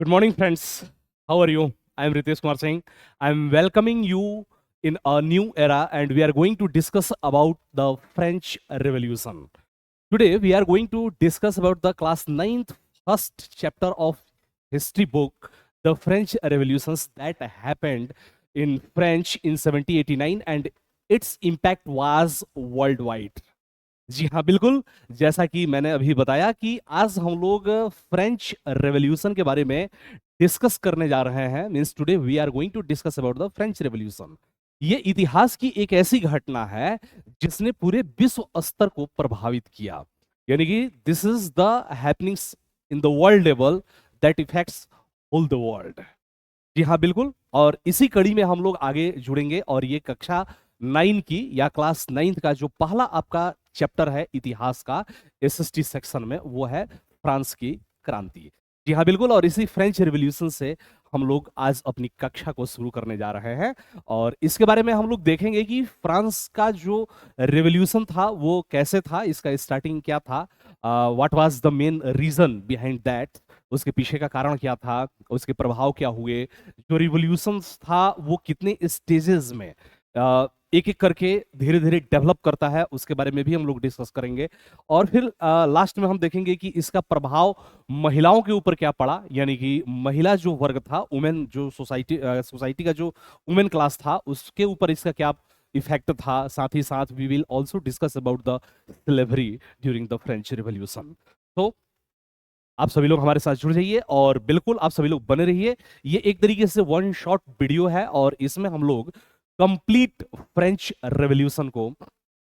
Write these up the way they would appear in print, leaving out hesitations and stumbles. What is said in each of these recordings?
Good morning, friends. How are you? I am Ritesh Kumar Singh. I am welcoming you in a new era, and we are going to discuss about the French Revolution. Today, we are going to discuss about the class 9th first chapter of history book, the French Revolutions that happened in French in 1789, and its impact was worldwide. जी हाँ, बिल्कुल। जैसा कि मैंने अभी बताया कि आज हम लोग फ्रेंच रेवोल्यूशन के बारे में डिस्कस करने जा रहे हैं। Means today we are going to discuss about the French revolution. ये इतिहास की एक ऐसी घटना है जिसने पूरे विश्व स्तर को प्रभावित किया। यानी कि this is the happenings in the world level that affects whole the world. जी हाँ, बिल्कुल। और इसी कड़ी में हम लोग आगे जुड़ेंगे और ये कक्षा 9 की या क्लास 9 का जो पहला आपका चैप्टर है इतिहास का एसएसटी सेक्शन में, वो है फ्रांस की क्रांति। जी हाँ, बिल्कुल। और इसी फ्रेंच रिवॉल्यूशन से हम लोग आज अपनी कक्षा को शुरू करने जा रहे हैं और इसके बारे में हम लोग देखेंगे कि फ्रांस का जो रिवॉल्यूशन था वो कैसे था, इसका स्टार्टिंग क्या था, what was the main reason behind that, उसके पीछे का कारण क्या था, उसके प्रभाव क्या हुए, जो रिवॉल्यूशन था वो कितने स्टेजेस में एक एक करके धीरे धीरे डेवलप करता है, उसके बारे में भी हम लोग डिस्कस करेंगे। और फिर लास्ट में हम देखेंगे कि इसका प्रभाव महिलाओं के ऊपर क्या पड़ा, यानी कि महिला जो वर्ग था, वुमेन जो सोसाइटी का जो वुमेन क्लास था, उसके ऊपर इसका क्या इफेक्ट था। साथ ही साथ we will also discuss about the slavery during the French revolution. तो आप सभी लोग हमारे साथ जुड़ जाइए और बिल्कुल आप सभी लोग बने रहिए। ये एक तरीके से वन शॉट वीडियो है और इसमें हम लोग कंप्लीट फ्रेंच रेवोल्यूशन को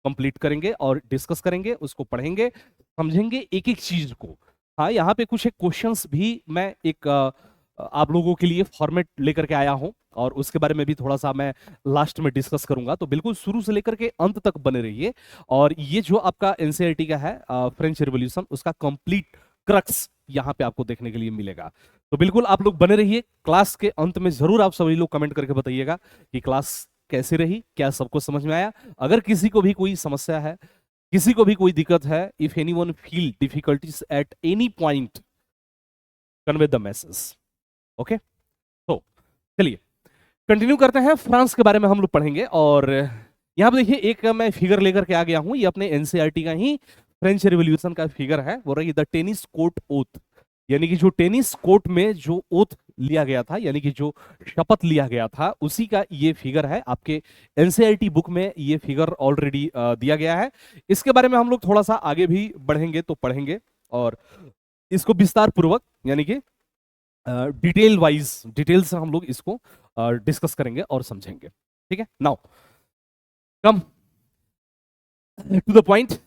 कंप्लीट करेंगे और डिस्कस करेंगे, उसको पढ़ेंगे, समझेंगे एक एक चीज को। हाँ, यहाँ पे कुछ एक क्वेश्चंस भी मैं एक आप लोगों के लिए फॉर्मेट लेकर के आया हूं और उसके बारे में भी थोड़ा सा मैं लास्ट में डिस्कस करूंगा। तो बिल्कुल शुरू से लेकर के अंत तक बने रहिए। और ये जो आपका एनसीईआरटी का है फ्रेंच रिवॉल्यूशन, उसका कंप्लीट क्रक्स यहाँ पे आपको देखने के लिए मिलेगा। तो बिल्कुल आप लोग बने रहिए। क्लास के अंत में जरूर आप सभी लोग कमेंट करके बताइएगा कि क्लास कैसी रही, क्या सबको समझ में आया। अगर किसी को भी कोई समस्या है, किसी को भी कोई दिक्कत है, if anyone feel difficulties at any point, convey the message. Okay, तो चलिए कंटिन्यू करते हैं। फ्रांस के बारे में हम लोग पढ़ेंगे और यहाँ पे देखिए एक मैं फिगर लेकर के आ गया हूं, ये अपने एनसीईआरटी का ही फ्रेंच रिवॉल्यूशन का फिगर है। वो रही द टेनिस कोर्ट ओथ, यानी कि जो टेनिस कोर्ट में जो ओथ लिया गया था, यानी कि जो शपथ लिया गया था, उसी का ये फिगर है। आपके एनसीईआरटी बुक में ये फिगर ऑलरेडी दिया गया है। इसके बारे में हम लोग थोड़ा सा आगे भी बढ़ेंगे तो पढ़ेंगे और इसको विस्तार पूर्वक, यानी कि डिटेल से हम लोग इसको डिस्कस करेंगे और समझेंगे। ठीक है, now come to the point.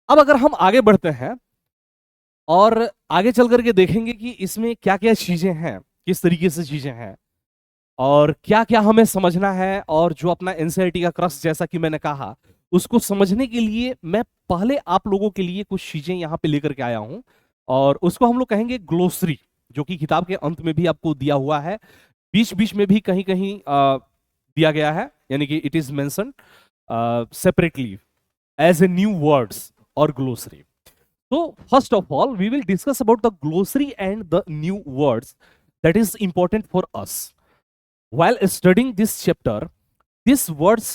अब अगर हम आगे बढ़ते हैं और आगे चल करके देखेंगे कि इसमें क्या क्या चीजें हैं, किस तरीके से चीजें हैं और क्या क्या हमें समझना है, और जो अपना एनसीईआरटी का क्रक्स जैसा कि मैंने कहा, उसको समझने के लिए मैं पहले आप लोगों के लिए कुछ चीजें यहां पे लेकर के आया हूं और उसको हम लोग कहेंगे ग्लोसरी, जो कि किताब के अंत में भी आपको दिया हुआ है, बीच बीच में भी कहीं कहीं दिया गया है, यानी कि it is mention separately as a new words और glossary. So, first of all, we will discuss about the glossary and the new words that is important for us. While studying this chapter, these words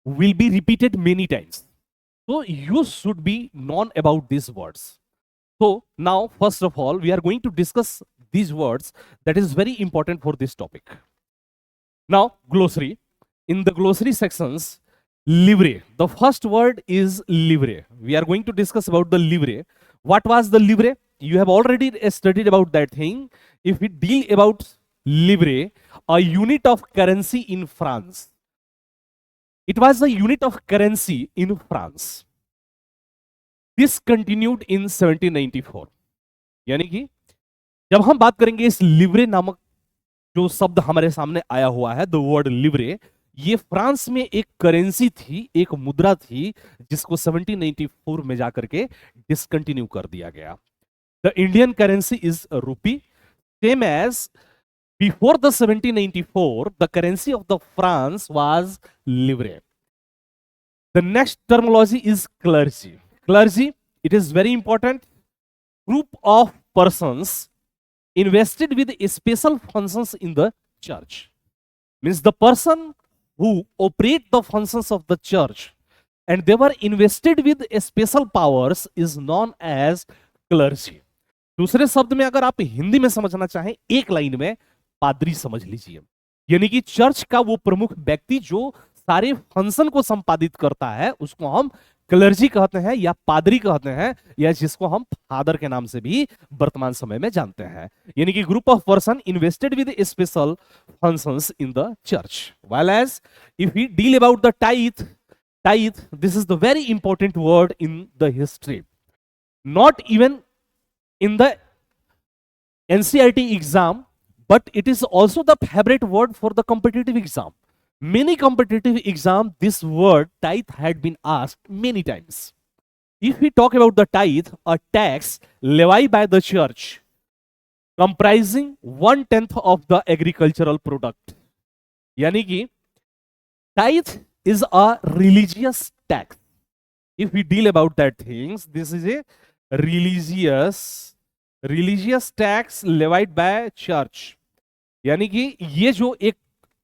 will be repeated many times. So, you should be known about these words. So, now, first of all, we are going to discuss these words that is very important for this topic. Now, glossary. In the glossary sections, livre. The first word is livre. We are going to discuss about the livre. What was the livre? You have already studied about that thing. If we deal about livre, a unit of currency in France. It was a unit of currency in France. This continued in 1794. यानी कि जब हम बात करेंगे इस लिवरे नामक जो शब्द हमारे सामने आया हुआ है, द वर्ड लिवरे, ये फ्रांस में एक करेंसी थी, एक मुद्रा थी, जिसको 1794 में जाकर के डिसकंटिन्यू कर दिया गया। The Indian currency is rupee, same as before the 1794 the currency of the France was livre. The next terminology is clergy. Clergy, it is very important, group of persons invested with special functions in the church. Means the person who operate the functions of the church and they were invested with special powers is known as clergy. दूसरे शब्द में अगर आप हिंदी में समझना चाहें, एक line में पादरी समझ लीजिए, यानी कि चर्च का वो प्रमुख व्यक्ति जो सारे फंक्शन को संपादित करता है उसको हम क्लर्जी कहते हैं या पादरी कहते हैं, या जिसको हम फादर के नाम से भी वर्तमान समय में जानते हैं, यानी कि group of person invested with special functions in the church. While as if we deal about the tithe, this is the very important word in the history. Not even in the NCERT exam, but it is also the favorite word for the competitive exam. Many competitive exam, this word tithe had been asked many times. If we talk about the tithe, a tax levied by the church comprising 1/10 of the agricultural product. यानी कि tithe is a religious tax. If we deal about that things, this is a religious tax levied by church. यानी कि ये जो एक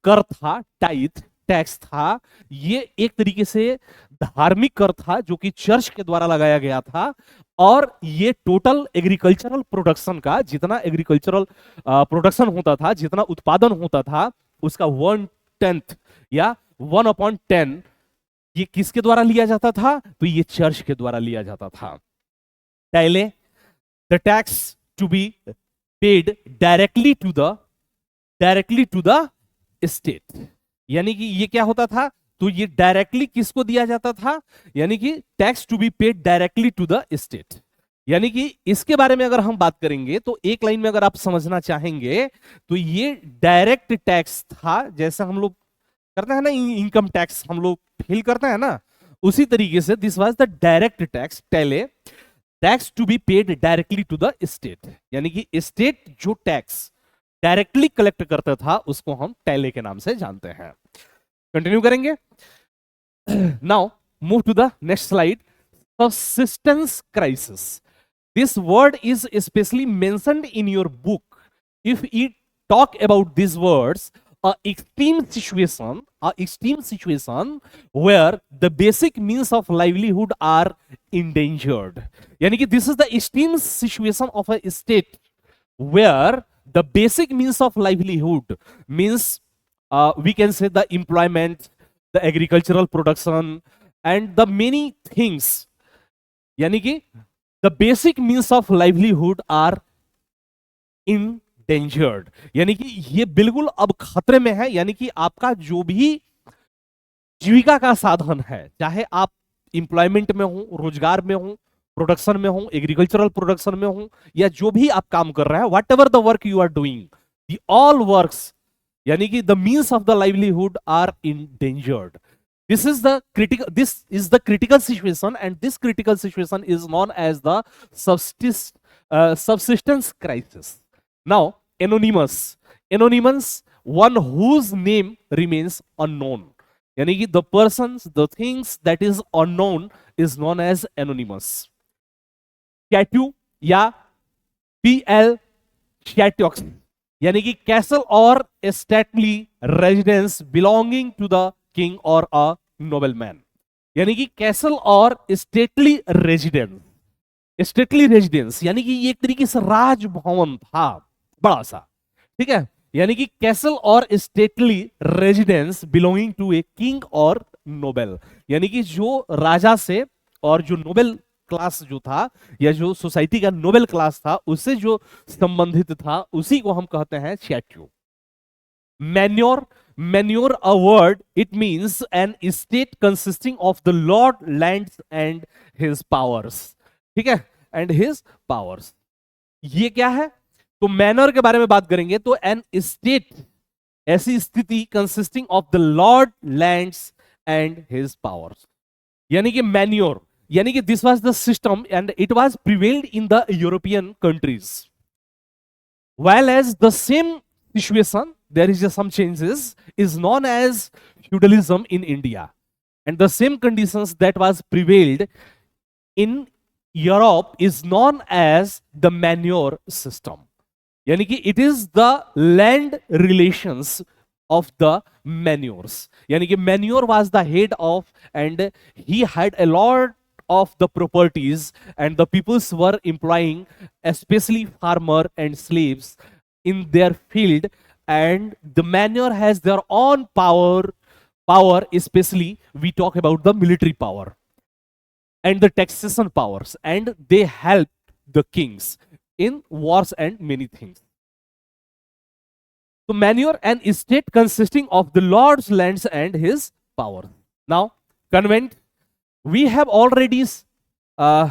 कर था, tithe tax था, ये एक तरीके से धार्मिक कर था जो कि चर्च के द्वारा लगाया गया था, और ये टोटल एग्रीकल्चरल प्रोडक्शन का, जितना एग्रीकल्चरल प्रोडक्शन होता था, जितना उत्पादन होता था, उसका 1/10 या 1/10 ये किसके द्वारा लिया जाता था? तो ये चर्च के द्वारा लिया जाता था. पहले the tax to be paid directly to the state. यानी कि ये क्या होता था? तो ये डायरेक्टली किसको दिया जाता था? यानी कि tax to be paid directly to the state. यानी कि इसके बारे में अगर हम बात करेंगे तो एक लाइन में अगर आप समझना चाहेंगे तो ये डायरेक्ट टैक्स था, जैसे हम लोग करते हैं ना इनकम टैक्स हम लोग फिल करते हैं ना, उसी तरीके से this was the direct tax. पहले tax to be paid directly to the state, यानी कि स्टेट जो टैक्स डायरेक्टली कलेक्ट करता था उसको हम टैले के नाम से जानते हैं. कंटिन्यू करेंगे. Now move to the next slide. Subsistence crisis. This word is specially mentioned in your book. If you talk about this words, extreme situation where the basic means of livelihood are endangered. यानी कि this is the extreme situation of a state where the basic means of livelihood means we can say the employment, the agricultural production and the many things. यानी कि the basic means of livelihood are endangered. यानी कि ये बिल्कुल अब खतरे में है. यानी कि आपका जो भी जीविका का साधन है, चाहे आप एम्प्लॉयमेंट में हो, रोजगार में हो, प्रोडक्शन में हो, एग्रीकल्चरल प्रोडक्शन में हो, या जो भी आप काम कर रहे हैं, whatever the work you are doing, the all works, यानी कि the means of the livelihood are endangered. This is the critical situation, and this critical situation is known as the subsistence crisis. Now, anonymous, one whose name remains unknown. यानी कि the persons, the things that is unknown is known as anonymous. Statue या PL Shatiox, यानी कि castle or stately residence belonging to the king or a nobleman. यानी कि castle और stately residence यानी कि ये एक तरीके से राजभवन था बड़ा सा, ठीक है. यानी कि कैसल और stately residence belonging to a king और नोबेल, यानी कि जो राजा से और जो नोबेल क्लास जो था, या जो सोसाइटी का नोबेल क्लास था, उससे जो संबंधित था, उसी को हम कहते हैं chateau. Manor a word, it means an state consisting of the lord lands and his powers, ठीक है, एंड हिज पावर्स. ये क्या है? तो मैनर के बारे में बात करेंगे तो एन स्टेट, ऐसी स्थिति consisting of the lord lands and his powers. यानी कि मैन्योर, यानी कि this was the system and it was prevailed in the European countries. While as the same situation, there is some changes, is known as feudalism in India, and the same conditions that was prevailed in Europe is known as the manure system. यानी कि it is the land relations of the manures. Yani ki manure was the head of, and he had a lot of the properties, and the peoples were employing especially farmer and slaves in their field, and the manure has their own power, especially we talk about the military power and the taxation powers, and they helped the kings in wars and many things. So manure an estate consisting of the Lord's lands and his power. Now, convent, we have already uh,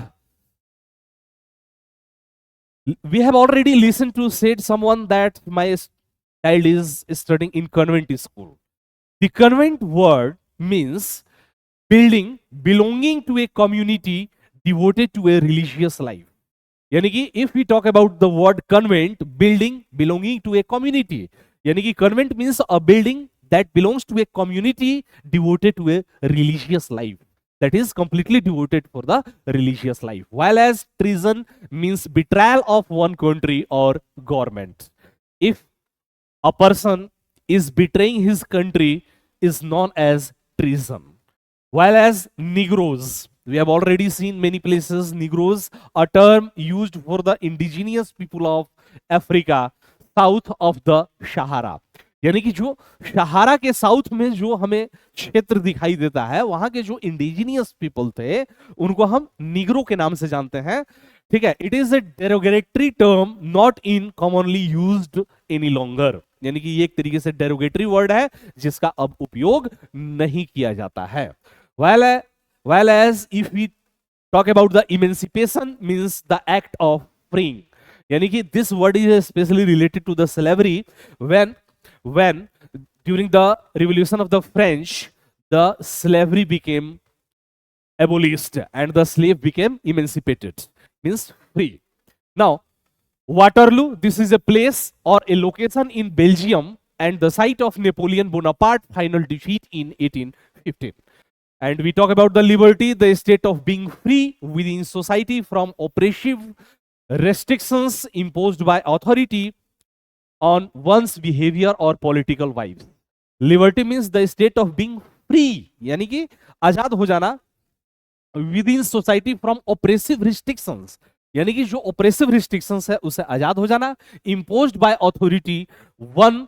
listened to said someone that my child is studying in convent school. The convent word means building belonging to a community devoted to a religious life. यानी कि if we talk about the word convent, building belonging to a community, यानी कि convent means a building that belongs to a community devoted to a religious life, that is completely devoted for the religious life, while as treason means betrayal of one country or government. If a person is betraying his country is known as treason, while as Negroes, we have already seen many places Negroes, a term used for the indigenous people of Africa south of the Sahara. यानी कि जो सहारा के south में जो हमें क्षेत्र दिखाई देता है, वहां के जो इंडिजिनियस पीपल थे उनको हम निग्रो के नाम से जानते हैं. ठीक है, it is a derogatory term not in commonly used any longer. यानी कि ये एक तरीके से डेरोगेटरी वर्ड है जिसका अब उपयोग नहीं किया जाता है. While as if we talk about the emancipation means the act of freeing. यानी कि this word is especially related to the slavery when during the revolution of the French the slavery became abolished and the slave became emancipated, means free. Now Waterloo, this is a place or a location in Belgium and the site of Napoleon Bonaparte final defeat in 1815. And we talk about the liberty, the state of being free within society from oppressive restrictions imposed by authority on one's behavior or political vibes. Liberty means the state of being free, यानी कि आजाद हो जाना within society from oppressive restrictions, यानी कि जो oppressive restrictions है उसे आजाद हो जाना, imposed by authority one,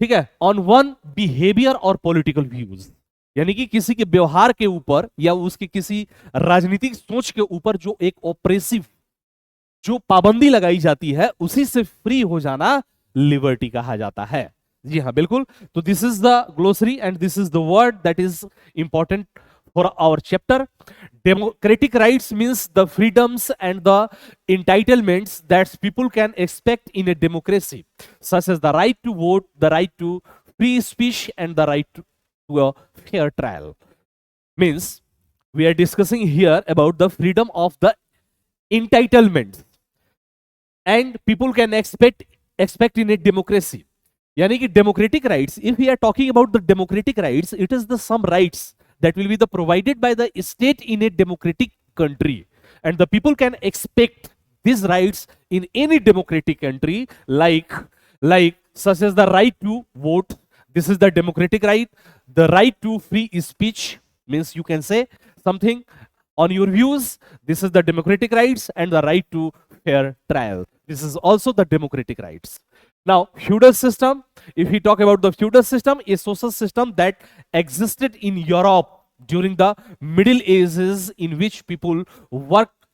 ठीक है, on one behavior or political views. यानी कि किसी के व्यवहार के ऊपर या उसकी किसी राजनीतिक सोच के ऊपर जो एक ऑपरेसिव जो पाबंदी लगाई जाती है उसी से फ्री हो जाना लिबर्टी कहा जाता है. जी हाँ, बिल्कुल. तो this is the glossary and this is the word that is important for our chapter. Democratic rights means the freedoms and the entitlements that people can expect in a democracy, such as the right to vote, the right to free speech, and the right to a fair trial. Means we are discussing here about the freedom of the entitlements and people can expect in a democracy. Yani ki democratic rights, if we are talking about the democratic rights, it is the some rights that will be the provided by the state in a democratic country, and the people can expect these rights in any democratic country, like such as the right to vote. This is the democratic right. The right to free speech means you can say something on your views. This is the democratic rights, and the right to fair trial. This is also the democratic rights. Now, feudal system. If we talk about the feudal system, a social system that existed in Europe during the Middle Ages, in which people worked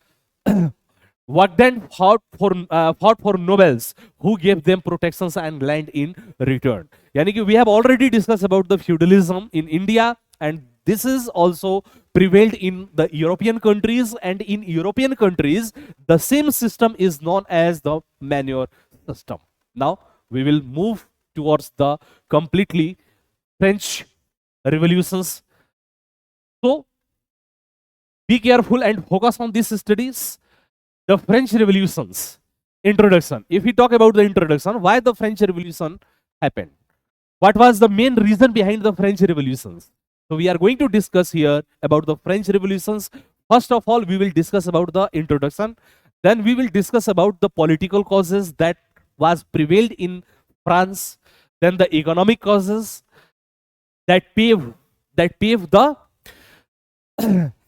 then fought for nobles who gave them protections and land in return. Yani ki we have already discussed about the feudalism in India, and this is also prevailed in the European countries, and in European countries the same system is known as the manure system. Now we will move towards the completely French revolutions. So be careful and focus on these studies. The French revolutions. Introduction. If we talk about the introduction, why the French revolution happened? What was the main reason behind the French revolutions? So we are going to discuss here about the French revolutions. First of all, we will discuss about the introduction. Then we will discuss about the political causes that was prevailed in France. Then the economic causes that paved the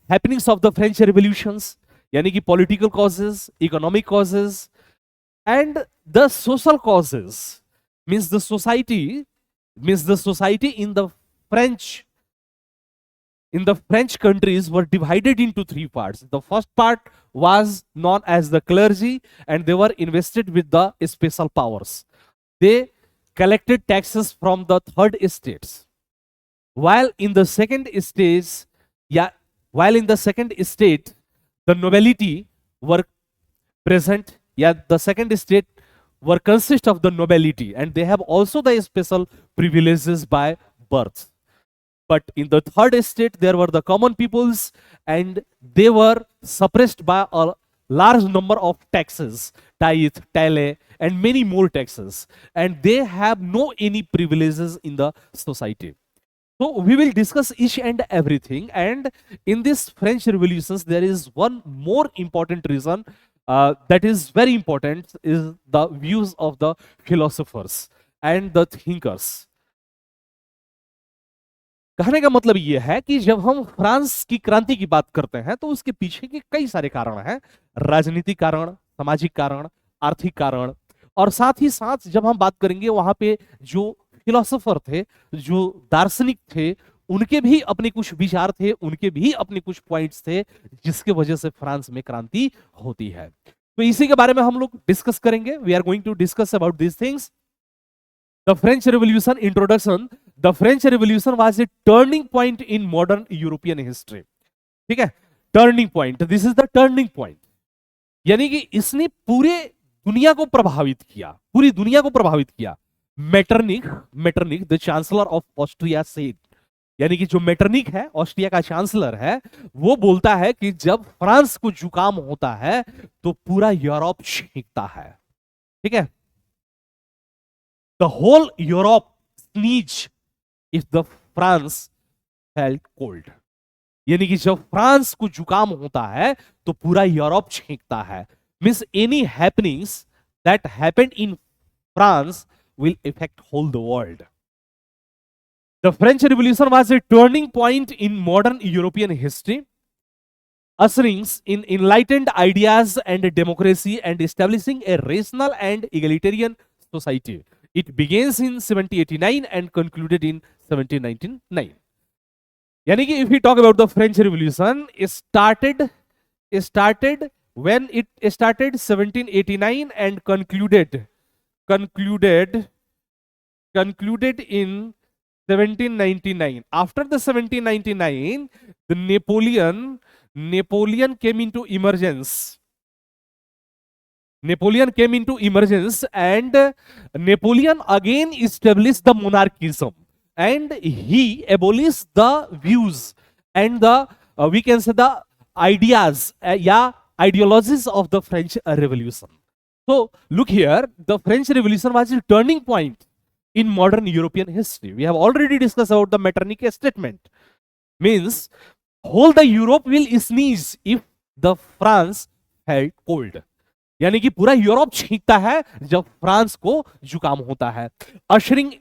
happenings of the French revolutions, यानी कि political causes, economic causes, and the social causes means the society French in the French countries were divided into three parts. The first part was known as the clergy, and they were invested with the special powers. They collected taxes from the third estates. While in the second stage, the nobility were present. Yeah, the second estate were consist of the nobility, and they have also the special privileges by birth. But in the third estate, there were the common peoples, and they were suppressed by a large number of taxes, tithe, taille, and many more taxes, and they have no any privileges in the society. So we will discuss each and everything. And in this French revolutions, there is one more important reason that is very important, is the views of the philosophers and the thinkers. कहने का मतलब यह है कि जब हम France की क्रांति की बात करते हैं तो उसके पीछे के कई सारे कारण हैं, राजनीतिक कारण, सामाजिक कारण, आर्थिक कारण, और साथ ही साथ जब हम बात करेंगे वहां पे जो फिलोसोफर थे, जो दार्शनिक थे, उनके भी अपने कुछ विचार थे, उनके भी अपने कुछ पॉइंट्स थे, जिसके वजह से फ्रांस में क्रांति होती है। तो इसी के बारे में हम लोग डिस्कस करेंगे। We are going to discuss about this things. The French Revolution introduction. The French Revolution was a turning point in modern European history. ठीक है, turning point, this is the turning point, यानी कि इसने पूरे दुनिया को प्रभावित किया, पूरी दुनिया को प्रभावित किया। Metternich the chancellor of Austria said, यानी कि जो मेटरनिक है, ऑस्ट्रिया का चांसलर है, वो बोलता है कि जब फ्रांस को जुकाम होता है तो पूरा यूरोप छींकता है। ठीक है, the whole Europe sneeze if the France felt cold, यानी कि जब फ्रांस को जुकाम होता है तो पूरा यूरोप छींकता है। Means any happenings that happened in France will affect whole the world. The French Revolution was a turning point in modern European history, ushering in enlightened ideas and democracy and establishing a rational and egalitarian society. It begins in 1789 and concluded in 1799. यानी कि if we talk about the French Revolution, it started when it started 1789 and concluded in 1799. After the 1799, the Napoleon came into emergence. And Napoleon again established the monarchism, and he abolished the views and the we can say the ideas ideologies of the French Revolution. So look here, the French Revolution was a turning point in modern European history. We have already discussed about the Metternich statement, means whole the Europe will sneeze if the France felt cold, यानी कि पूरा Europe छींकता है जब France को जुकाम होता है। Ushering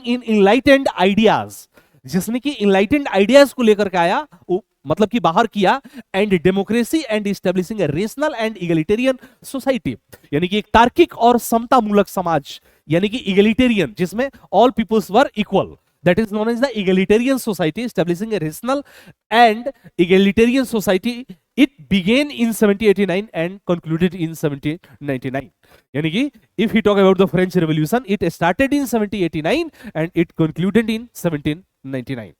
इन enlightened ideas, जिसने कि इनलाइटेंड आइडियाज को लेकर के आया, मतलब कि बाहर किया, and democracy and establishing a rational and egalitarian society, यानी कि एक तार्किक और समतामूलक समाज, यानी कि इगलिटेरियन, जिसमें all peoples were equal, that is known as the egalitarian society, establishing a rational and egalitarian society. It began in 1789 and concluded in 1799. यानी कि if we talk about the French Revolution, it started in 1789 and it concluded in 1799.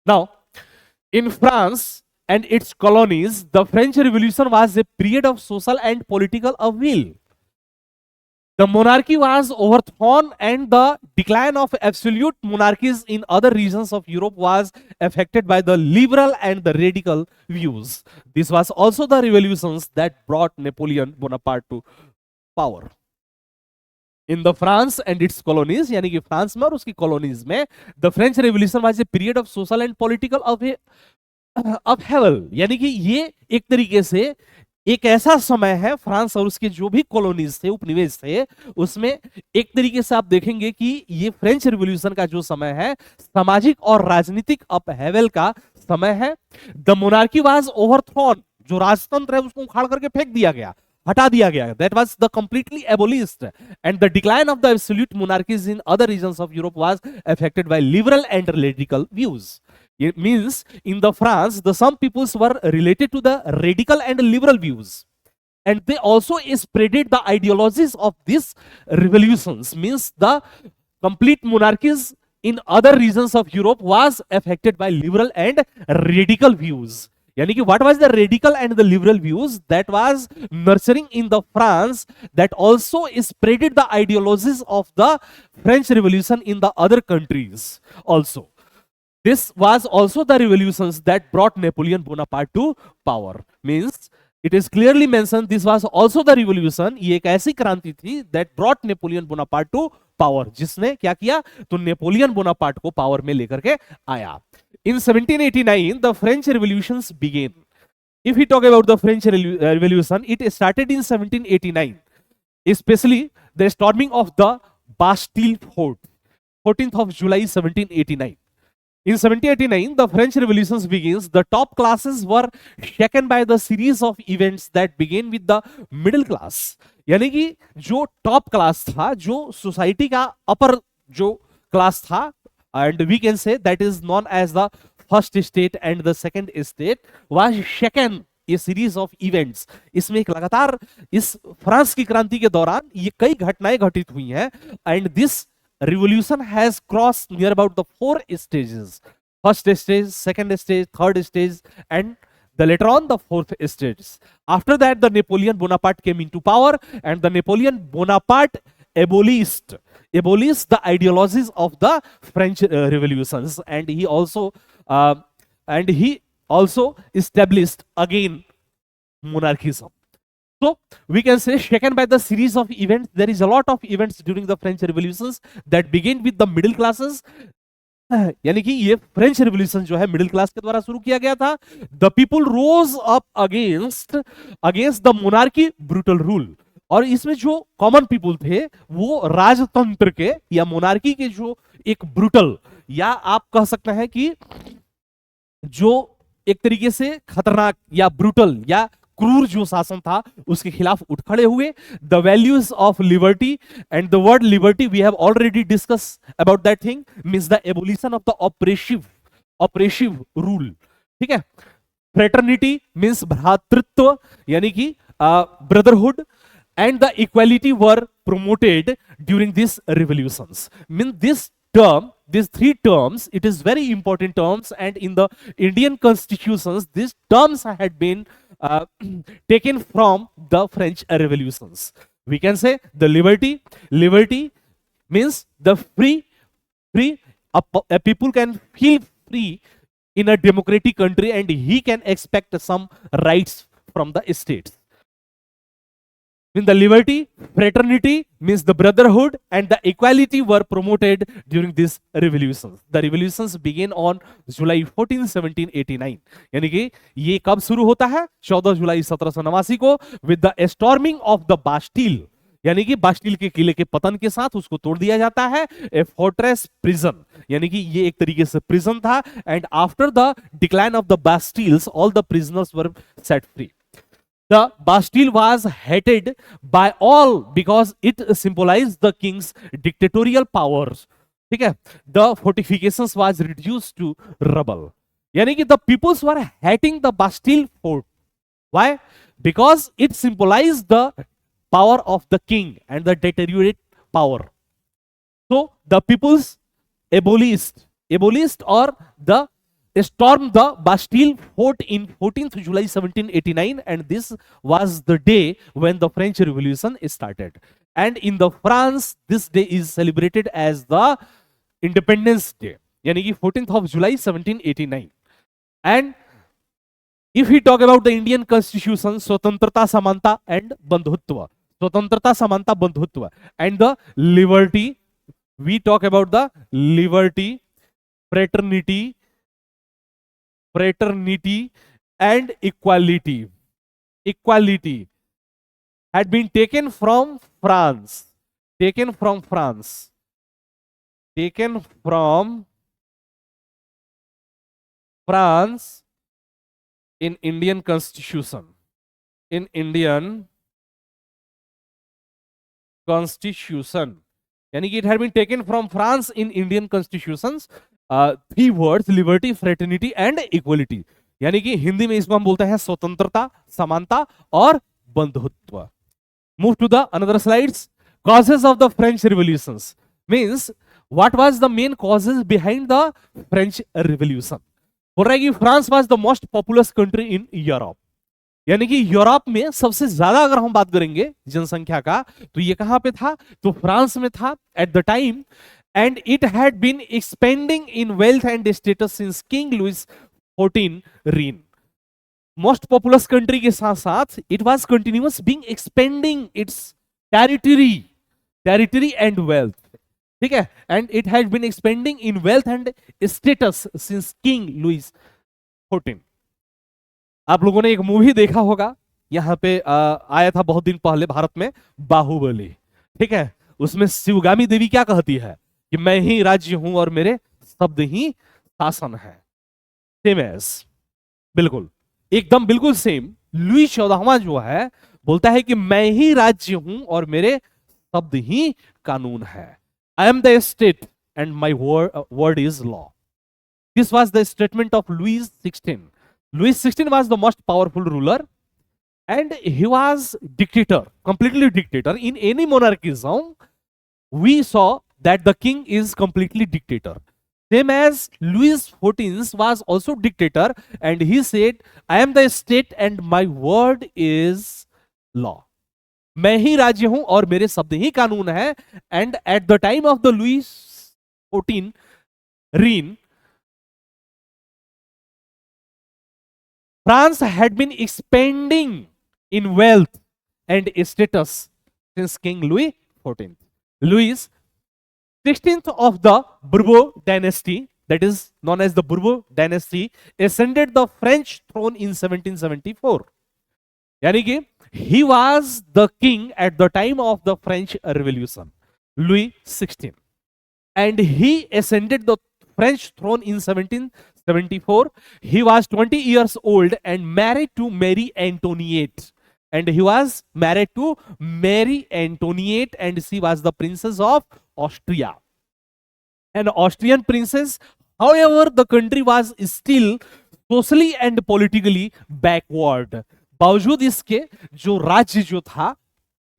Now, in France and its colonies, the French Revolution was a period of social and political upheaval. The monarchy was overthrown and the decline of absolute monarchies in other regions of Europe was affected by the liberal and the radical views. This was also the revolutions that brought Napoleon Bonaparte to power. In the France and its colonies, यानी कि France में और उसकी colonies में, the French Revolution was a period of social and political upheaval, यानी कि ये एक तरीके से एक ऐसा समय है, फ्रांस और उसके जो भी कॉलोनीज थे, उपनिवेश थे, उसमें एक तरीके से आप देखेंगे कि ये फ्रेंच रिवॉल्यूशन का जो समय है, सामाजिक और राजनीतिक अपहेवल का समय है। द मोनार्की वाज ओवरथ्रोन, जो राजतंत्र है उसको उखाड़ करके फेंक दिया गया, हटा दिया गया, that was the completely abolished, and the decline of the absolute monarchies in other regions of Europe was affected by liberal and radical views. It means in the France, the some peoples were related to the radical and liberal views, and they also spreaded the ideologies of these revolutions. Means the complete monarchies in other regions of Europe was affected by liberal and radical views. यानी कि what was the radical and the liberal views that was nurturing in the France, that also spreaded the ideologies of the French Revolution in the other countries also. This was also the revolutions that brought Napoleon Bonaparte to power. Means it is clearly mentioned this was also the revolution, ये एक ऐसी क्रांति थी that brought Napoleon Bonaparte to power, जिसने क्या किया, तो Napoleon Bonaparte को पावर में लेकर के आया। In 1789 the French revolutions began. If we talk about the French revolution, it started in 1789, especially the storming of the Bastille Fort, 14th of July 1789. In 1789, the French Revolution begins. The top classes were shaken by the series of events that began with the middle class. यानी कि जो top class था, जो society का अपर जो class था, and we can say that is known as the first state and the second state, was shaken. ये series of events, इसमें एक लगातार इस फ्रांस की क्रांति के दौरान ये कई घटनाएं घटित हुई हैं, and this revolution has crossed near about the 4 stages: first stage, second stage, third stage, and the later on the 4th stage. After that the Napoleon Bonaparte came into power, and the Napoleon Bonaparte abolished the ideologies of the French revolutions, and he also established again monarchism. So we can say, shaken by the series of events, there is a lot of events during the French revolutions that begin with the middle classes. यानी कि ये French revolution जो है middle class के द्वारा शुरू किया गया था. The people rose up against the monarchy brutal rule. और इसमें जो कॉमन पीपल थे वो राजतंत्र के या मोनार्की के जो एक ब्रूटल, या आप कह सकते हैं कि जो एक तरीके से खतरनाक या ब्रूटल या क्रूर जो शासन था उसके खिलाफ उठ खड़े हुए. The values of liberty, and the word liberty we have already discuss about that thing, means the abolition of the oppressive rule. ठीक है. फ्रेटर्निटी मींस भ्रातृत्व, यानी कि brotherhood, and the equality were promoted during this revolutions. Mean this term, these 3 terms, it is very important terms, and in the Indian constitutions these terms had been taken from the French revolutions. We can say the liberty means the free, a people can feel free in a democratic country, and he can expect some rights from the states. In the liberty, fraternity means the brotherhood, and the equality were promoted during this revolutions. The revolutions began on July 14, 1789. यानी कि ये कब शुरू होता है? 14 जुलाई 1789 को, with the storming of the Bastille. यानी कि बास्टिल के किले के पतन के साथ उसको तोड़ दिया जाता है. ए फोर्ट्रेस प्रिजन, यानी कि ये एक तरीके से प्रिजन था, and after the decline of the Bastilles all the prisoners were set free. The Bastille was hated by all because it symbolized the king's dictatorial powers. ठीक है. The fortifications was reduced to rubble. यानी कि the peoples were hating the Bastille fort. Why? Because it symbolized the power of the king and the deteriorated power. So the peoples abolished or the stormed the Bastille fort in 14th July 1789, and this was the day when the French Revolution started. And in the France, this day is celebrated as the Independence Day, यानी कि 14th of July 1789. And if we talk about the Indian Constitution, स्वतंत्रता, समानता and बंधुत्व, स्वतंत्रता, समानता, बंधुत्व, and the liberty, we talk about the liberty, fraternity and equality. equality had been taken from France, taken from France, taken from France in Indian constitution, in Indian constitution, यानी कि it had been taken from France in Indian constitutions, three words liberty, fraternity and equality, यानी कि हिंदी में इसको हम बोलते हैं स्वतंत्रता, समानता और बंधुत्व. Move to the another slides. Causes of the French revolutions means what was the main causes behind the French revolution. बोल रहा है कि France was the most populous country in Europe, यानी कि यूरोप में सबसे ज्यादा अगर हम बात करेंगे जनसंख्या का तो ये कहां पे था, तो फ्रांस में था at the time. And it had been expanding in wealth and status since king Louis 14 reign. Most populous country के साथ साथ it was continuous being expanding its territory and wealth. ठीक है, and it has been expanding in wealth and status since king Louis 14. आप लोगों ने एक movie देखा होगा, यहाँ पे आया था बहुत दिन पहले भारत में, बाहुबली. ठीक है, उसमें शिवगामी देवी क्या कहती है कि मैं ही राज्य हूं और मेरे शब्द ही शासन है. सेम एज, बिल्कुल एकदम बिल्कुल सेम. लुई 14वां जो है बोलता है कि मैं ही राज्य हूं और मेरे शब्द ही कानून है. I am the state and my word is law. This was the statement of Louis 16. Louis XVI was the most powerful ruler and he was dictator, completely dictator. In any monarchism, we saw that the king is completely dictator. Same as Louis XIV was also dictator and he said, I am the state and my word is law. मैं ही राज्य हूं और मेरे शब्द ही कानून है. And at the time of the Louis XIV reign, France had been expanding in wealth and status since King Louis XIV. Louis XVI of the Bourbon dynasty, that is known as the Bourbon dynasty, ascended the French throne in 1774. यानी कि he was the king at the time of the French Revolution, Louis XVI, and he ascended the French throne in 1774. He was 20 years old and married to Mary Antoinette. And he was married to Mary Antoinette and she was the princess of Austria. An Austrian princess. However, the country was still socially and politically backward. बावजूद इसके जो राज्य जो था,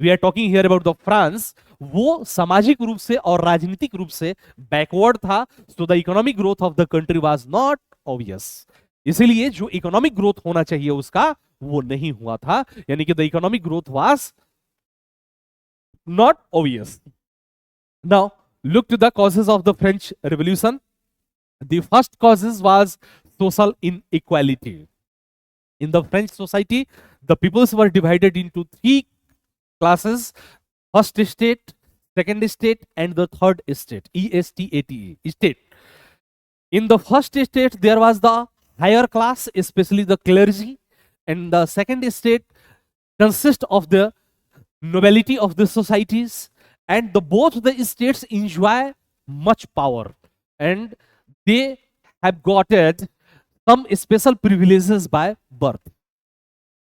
we are talking here about the France, वो सामाजिक रूप से और राजनीतिक रूप से बैकवर्ड था. So the economic growth of the country was not obvious. इसीलिए जो इकोनॉमिक ग्रोथ होना चाहिए उसका वो नहीं हुआ था, यानी कि the economic growth was not obvious. Now look to the causes of the French revolution. The first causes was social inequality. In the French society, the peoples were divided into three classes: first state, second state, and the third state. E-S-T-A-T-E, state. In the first state, there was the higher class, especially the clergy, and the second state consists of the nobility of the societies, and both the states enjoy much power, and they have gotten some special privileges by birth.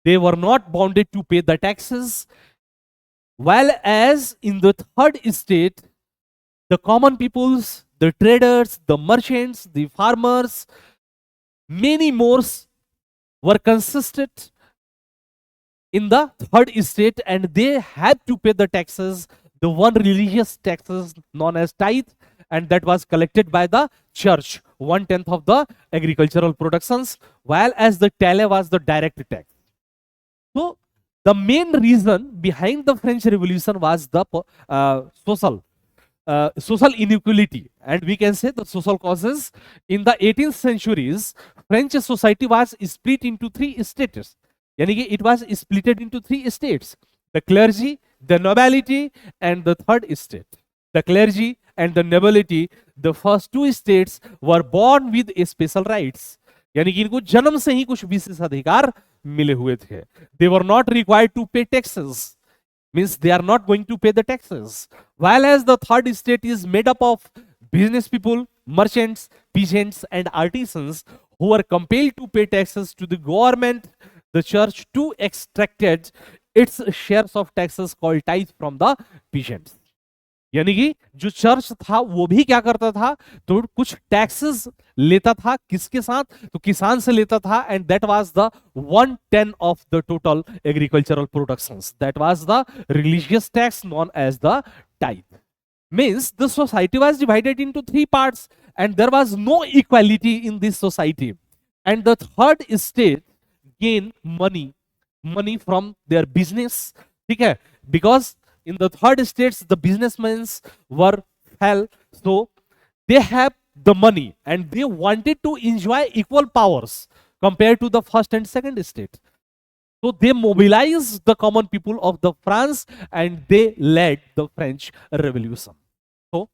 They were not bounded to pay the taxes, while as in the third state, the common peoples, the traders, the merchants, the farmers, many more were consisted in the third state and they had to pay the taxes, the one religious taxes known as tithe, and that was collected by the church, 1/10 of the agricultural productions, while as the taille was the direct tax. So the main reason behind the French Revolution was the social inequality, and we can say the social causes. In the 18th centuries, French society was split into three states. यानी कि it was splitted into three states: the clergy, the nobility, and the third state. The clergy and the nobility, the first two states were born with special rights. यानी कि इनको जन्म से ही कुछ विशेष अधिकार मिले हुए थे. They were not required to pay taxes, means they are not going to pay the taxes, while as the third estate is made up of business people, merchants, peasants and artisans who are compelled to pay taxes to the government. The church too extracted its shares of taxes called tithe from the peasants. यानी कि जो church था वो भी क्या करता था, तो कुछ टैक्सेस लेता था. किसके साथ, तो किसान से लेता था. And that was the 1/10 of the total agricultural productions. That was the religious tax known as the tithe. Means the society was divided into 3 parts and there was no equality in this society. And the third state gain money from their business. ठीक है, because in the third states the businessmen were fell, so they have the money and they wanted to enjoy equal powers compared to the first and second state. So they mobilized the common people of the France and they led the French Revolution. So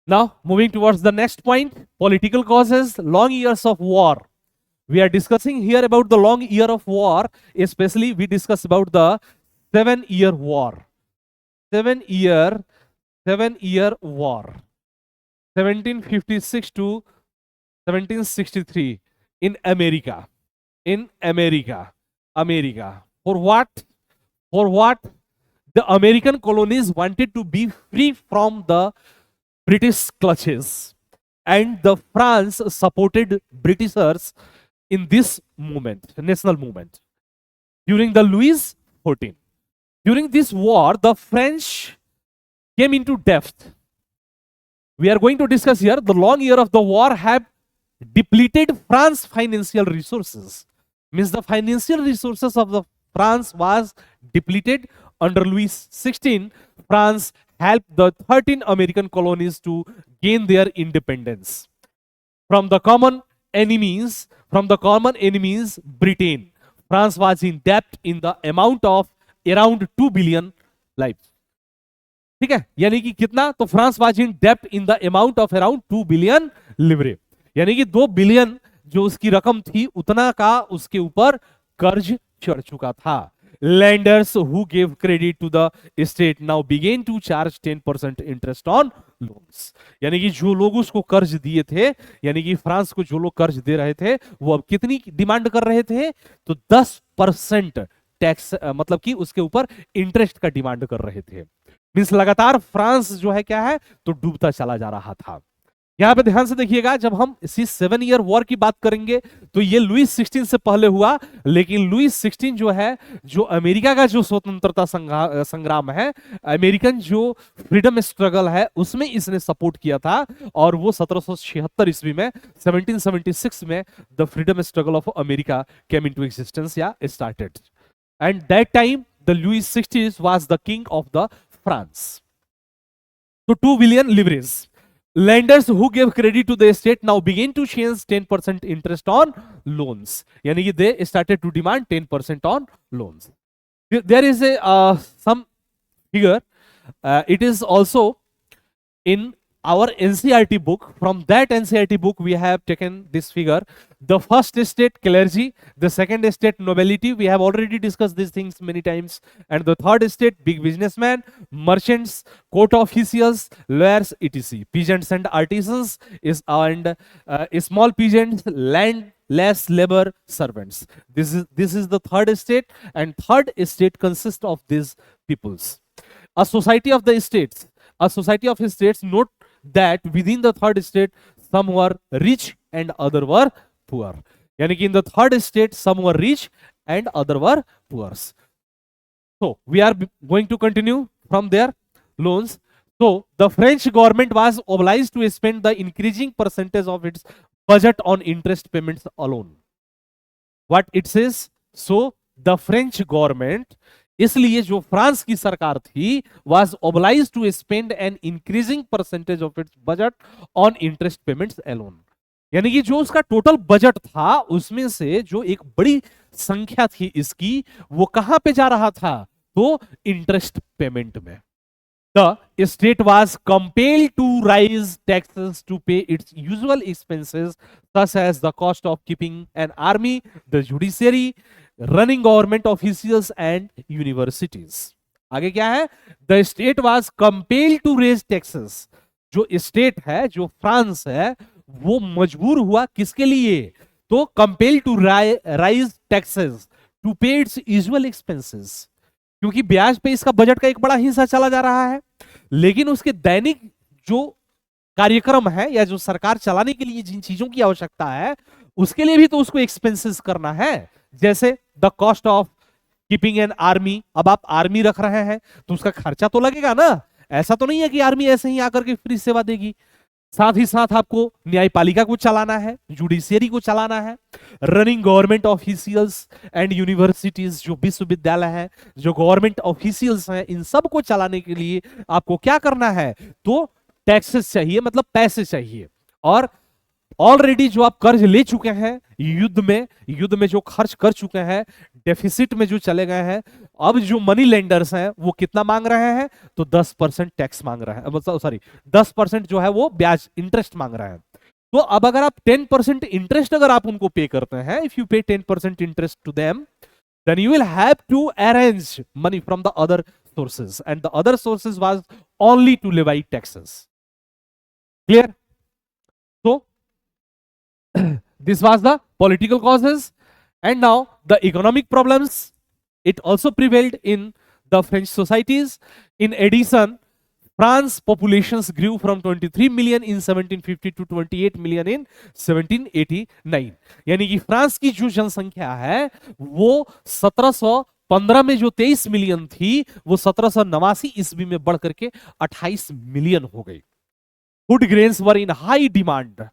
now moving towards the next point, political causes, long years of war. We are discussing here about the long year of war, especially we discuss about the 7-year war. 7-year war, 1756 to 1763 in America. America. For what? The American colonies wanted to be free from the British clutches, and the France supported Britishers in this movement, national movement, during the Louis XIV. During this war, the French came into debt. We are going to discuss here the long year of the war have depleted France's financial resources. Means the financial resources of the France was depleted. Under Louis XVI, France helped the 13 American colonies to gain their independence from the common enemies. Britain. France was in debt in the amount of around 2 billion lives. ठीक है, यानी कि कितना, तो France was in डेप्ट in the amount of around 2 billion livre, यानी कि 2 billion जो उसकी रकम थी उतना का उसके ऊपर कर्ज चढ़ चुका था. Lenders who gave credit to the state now began to charge 10% interest on loans. यानी कि जो लोग उसको कर्ज दिए थे, यानी कि फ्रांस को जो लोग कर्ज दे रहे थे, वो अब कितनी डिमांड कर रहे थे, तो 10% टैक्स, मतलब कि उसके ऊपर इंटरेस्ट का डिमांड कर रहे थे. मींस लगातार फ्रांस जो है क्या है, तो डूबता चला जा रहा था. यहां पे ध्यान से देखिएगा, जब हम इसी 7-year वॉर की बात करेंगे तो ये लुईस 16 से पहले हुआ, लेकिन लुईस 16 जो है, जो अमेरिका का जो स्वतंत्रता संग्राम है, अमेरिकन जो फ्रीडम स्ट्रगल है, उसमें इसने सपोर्ट किया था. और वो 1776 ईस्वी में, 1776 में the freedom struggle of America came into existence या started. And that time, the Louis XVI was the king of the France. So 2 billion livres. Lenders who gave credit to the state now began to change 10% interest on loans. यानी कि they started to demand 10% on loans. There is some figure. It is also in our NCERT book. From that NCERT book, we have taken this figure. The first estate, clergy. The second estate, nobility. We have already discussed these things many times. And the third estate, big businessmen, merchants, court officials, lawyers, etc. Peasants and artisans and small peasants, landless labor servants. This is the third estate, and third estate consists of these peoples. A society of the states. A society of states. Note that within the third estate, some were rich and other were poor. यानी कि in the third estate, some were rich and other were poor. So we are going to continue from there. Loans. So the French government was obliged to spend the increasing percentage of its budget on interest payments alone. What it says? So the French government, इसलिए जो France की सरकार थी, was obliged to spend an increasing percentage of its budget on interest payments alone. यानी कि जो उसका total budget था, उसमें से जो एक बड़ी संख्या थी इसकी, वो कहां पे जा रहा था, तो इंटरेस्ट पेमेंट में. The state was compelled to raise taxes to pay its usual expenses, such as the cost of keeping an army, the judiciary, running government officials and universities. आगे क्या है, the state was compelled to raise taxes. जो state है, जो France है, वो मजबूर हुआ किसके लिए, तो compel to raise taxes to pay its usual expenses, क्योंकि ब्याज पे इसका बजट का एक बड़ा हिस्सा चला जा रहा है। लेकिन उसके दैनिक जो कार्यक्रम है या जो सरकार चलाने के लिए जिन चीजों की आवश्यकता है, उसके लिए भी तो उसको एक्सपेंसेस करना है। जैसे the cost of keeping an army, अब आप आर्मी रख रहे हैं तो उसका खर्चा तो लगेगा ना। ऐसा तो नहीं है कि आर्मी ऐसे ही आकर के फ्री सेवा देगी। साथ ही साथ आपको न्यायपालिका को चलाना है, जुडिशियरी को चलाना है, running government officials and universities, जो विश्वविद्यालय है, जो गवर्नमेंट ऑफिशियल्स हैं, इन सब को चलाने के लिए आपको क्या करना है, तो टैक्सेस चाहिए, मतलब पैसे चाहिए। और ऑलरेडी जो आप कर्ज ले चुके हैं युद्ध में जो खर्च कर चुके हैं, डेफिसिट में जो चले गए हैं, अब जो मनी लेंडर्स हैं वो कितना मांग रहे हैं, तो 10% टैक्स मांग रहे हैं, मतलब सॉरी 10% जो है वो ब्याज इंटरेस्ट मांग रहे हैं। तो अब अगर आप 10% इंटरेस्ट अगर आप उनको पे करते हैं, if you pay 10% interest to them, then you will have to arrange money from the other sources, and the other sources was only to levy taxes. Clear? So this was the political causes, and now the economic problems, it also prevailed in the French societies. In addition, France populations grew from 23 million in 1750 to 28 million in 1789। यानी कि France की जो जनसंख्या है वो 1715 में जो 23 million थी, वो 1789 ईस्वी में बढ़ करके 28 मिलियन हो गई। फूड ग्रेन्स वर इन हाई डिमांड,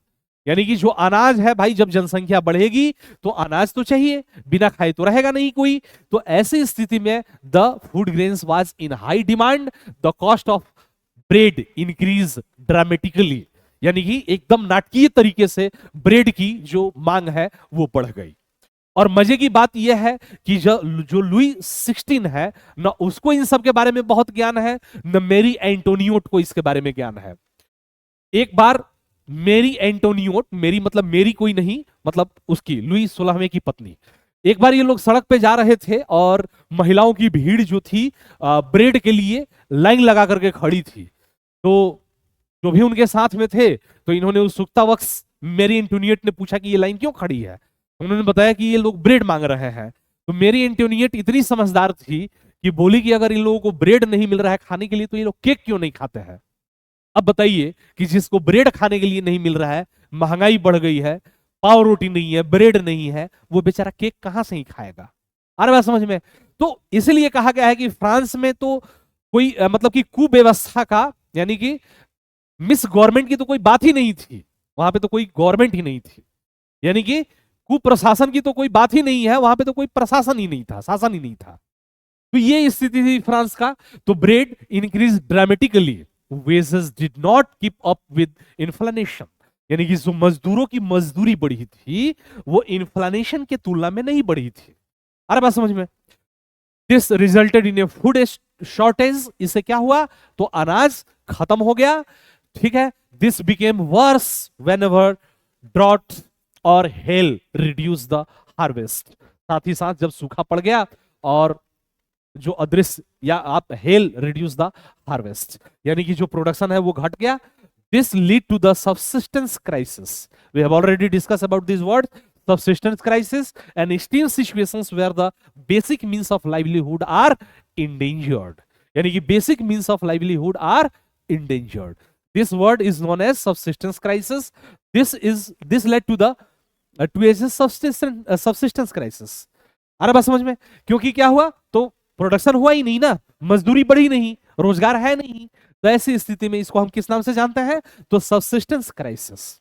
यानी कि जो अनाज है भाई, जब जनसंख्या बढ़ेगी तो अनाज तो चाहिए, बिना खाए तो रहेगा नहीं कोई। तो ऐसी स्थिति में the food grains was in high demand, the cost of bread increase dramatically, यानी कि एकदम नाटकीय तरीके से ब्रेड की जो मांग है वो बढ़ गई। और मजे की बात यह है कि जो लुई 16 है ना, उसको इन सब के बारे में बहुत ज्ञान है, न मेरी एंटोनियोट को इसके बारे में ज्ञान है। एक बार मेरी एंटोनियोट, मेरी मतलब मेरी कोई नहीं, मतलब उसकी लुई 16वें की पत्नी, एक बार ये लोग सड़क पे जा रहे थे और महिलाओं की भीड़ जो थी ब्रेड के लिए लाइन लगा करके खड़ी थी। तो जो भी उनके साथ में थे, तो इन्होंने उस सुक्ता वक्त मेरी एंटोनियट ने पूछा कि ये लाइन क्यों खड़ी है। उन्होंने बताया कि ये लोग ब्रेड मांग रहे हैं। तो मेरी एंटोनियट इतनी समझदार थी कि बोली कि अगर इन लोगों को ब्रेड नहीं मिल रहा है खाने के लिए, तो ये लोग केक क्यों नहीं खाते हैं। अब बताइए कि जिसको ब्रेड खाने के लिए नहीं मिल रहा है, महंगाई बढ़ गई है, पाव रोटी नहीं है, ब्रेड नहीं है, वो बेचारा केक कहां से ही खाएगा। आ रहा है समझ में। तो इसलिए कहा गया है कि फ्रांस में तो कोई मतलब कि कुव्यवस्था का, यानी कि मिस गवर्नमेंट की तो कोई बात ही नहीं थी, वहां पे तो कोई गवर्नमेंट ही नहीं थी, यानी कि कुप्रशासन की तो कोई बात ही नहीं है, वहां पे तो कोई प्रशासन ही नहीं था, शासन ही नहीं था। तो ये स्थिति थी फ्रांस का। तो bread increase dramatically, wages did not keep up with inflation, यानी कि जो मजदूरों की मजदूरी बढ़ी थी वो इन्फ्लेशन के तुलना में नहीं बढ़ी थी। अरे बात समझ में। This resulted in A food shortage, इससे क्या हुआ, तो अनाज खत्म हो गया। ठीक है, this became worse whenever drought और हेल रिड्यूस द हार्वेस्ट, साथ ही साथ जब सूखा पड़ गया और जो अदृश्य या आप हेल रिड्यूस द हार्वेस्ट, यानी कि जो प्रोडक्शन है वो घट गया। This lead to the subsistence crisis, we have already discuss about this word, subsistence crisis and extreme situations where the basic means of livelihood are endangered, यानी कि basic means of livelihood are endangered. This word is known as subsistence crisis. This led to the to a subsistence crisis. अरे बात समझ में। क्योंकि क्या हुआ, तो प्रोडक्शन हुआ ही नहीं ना, मजदूरी बढ़ी नहीं, रोजगार है नहीं। तो ऐसी स्थिति में इसको हम किस नाम से जानते हैं, तो subsistence crisis.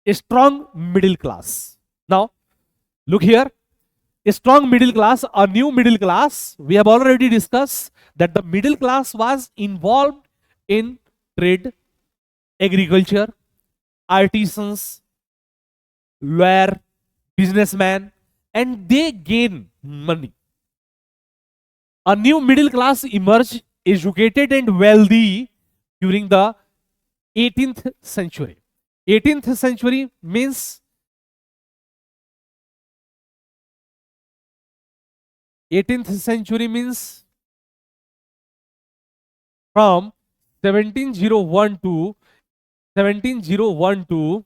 Strong middle class, now look here, strong middle class, a new middle class, we have already discussed that the middle class was involved in trade, agriculture, artisans, lawyer, businessman, and they gain money. A new middle class emerged, educated and wealthy during the 18th century. 18th century means 18th century means from 1701 to 1701 to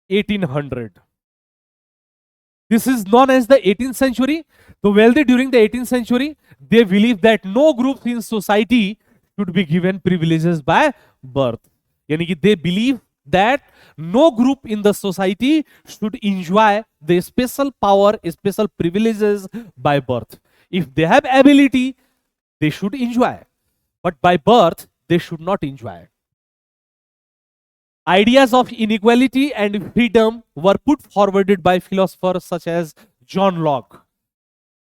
1800. This is known as the 18th century. The wealthy during the 18th century, they believe that no group in society should be given privileges by birth. Yani ki they believe that no group in the society should enjoy the special power, special privileges by birth. If they have ability, they should enjoy. But by birth, they should not enjoy. Ideas of inequality and freedom were put forwarded by philosophers such as John Locke.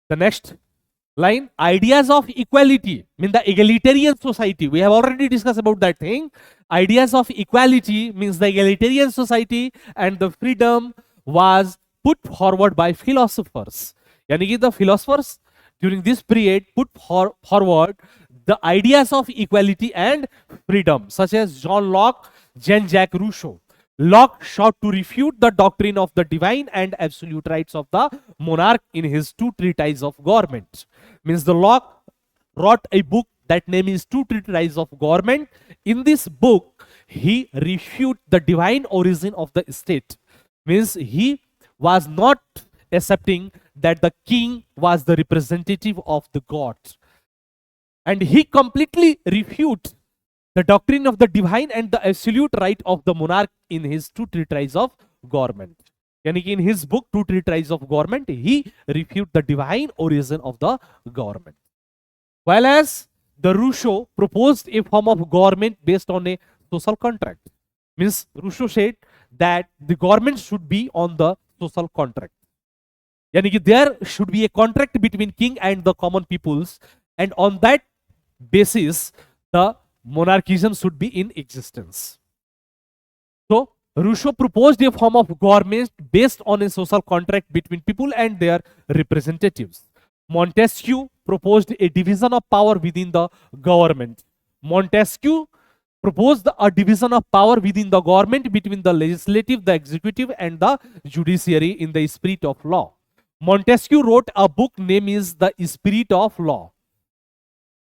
The next line, ideas of equality, mean the egalitarian society. We have already discussed about that thing. Ideas of equality means the egalitarian society, and the freedom was put forward by philosophers. Yani ki the philosophers during this period put forward the ideas of equality and freedom, such as John Locke, Jean-Jacques Rousseau. Locke sought to refute the doctrine of the divine and absolute rights of the monarch in his two treatises of government. Means the Locke wrote a book that name is Two Treatises of Government. In this book, he refuted the divine origin of the state. Means he was not accepting that the king was the representative of the god. And he completely refuted the doctrine of the divine and the absolute right of the monarch in his Two Treatises of Government. Yani in his book Two Treatises of Government, he refuted the divine origin of the government. While as the Rousseau proposed a form of government based on a social contract. Means Rousseau said that the government should be on the social contract. Yani ki there should be a contract between king and the common peoples, and on that basis the monarchism should be in existence. So Rousseau proposed a form of government based on a social contract between people and their representatives. Montesquieu proposed a division of power within the government. Montesquieu proposed a division of power within the government between the legislative, the executive, and the judiciary in the spirit of law. Montesquieu wrote a book named is The Spirit of Law.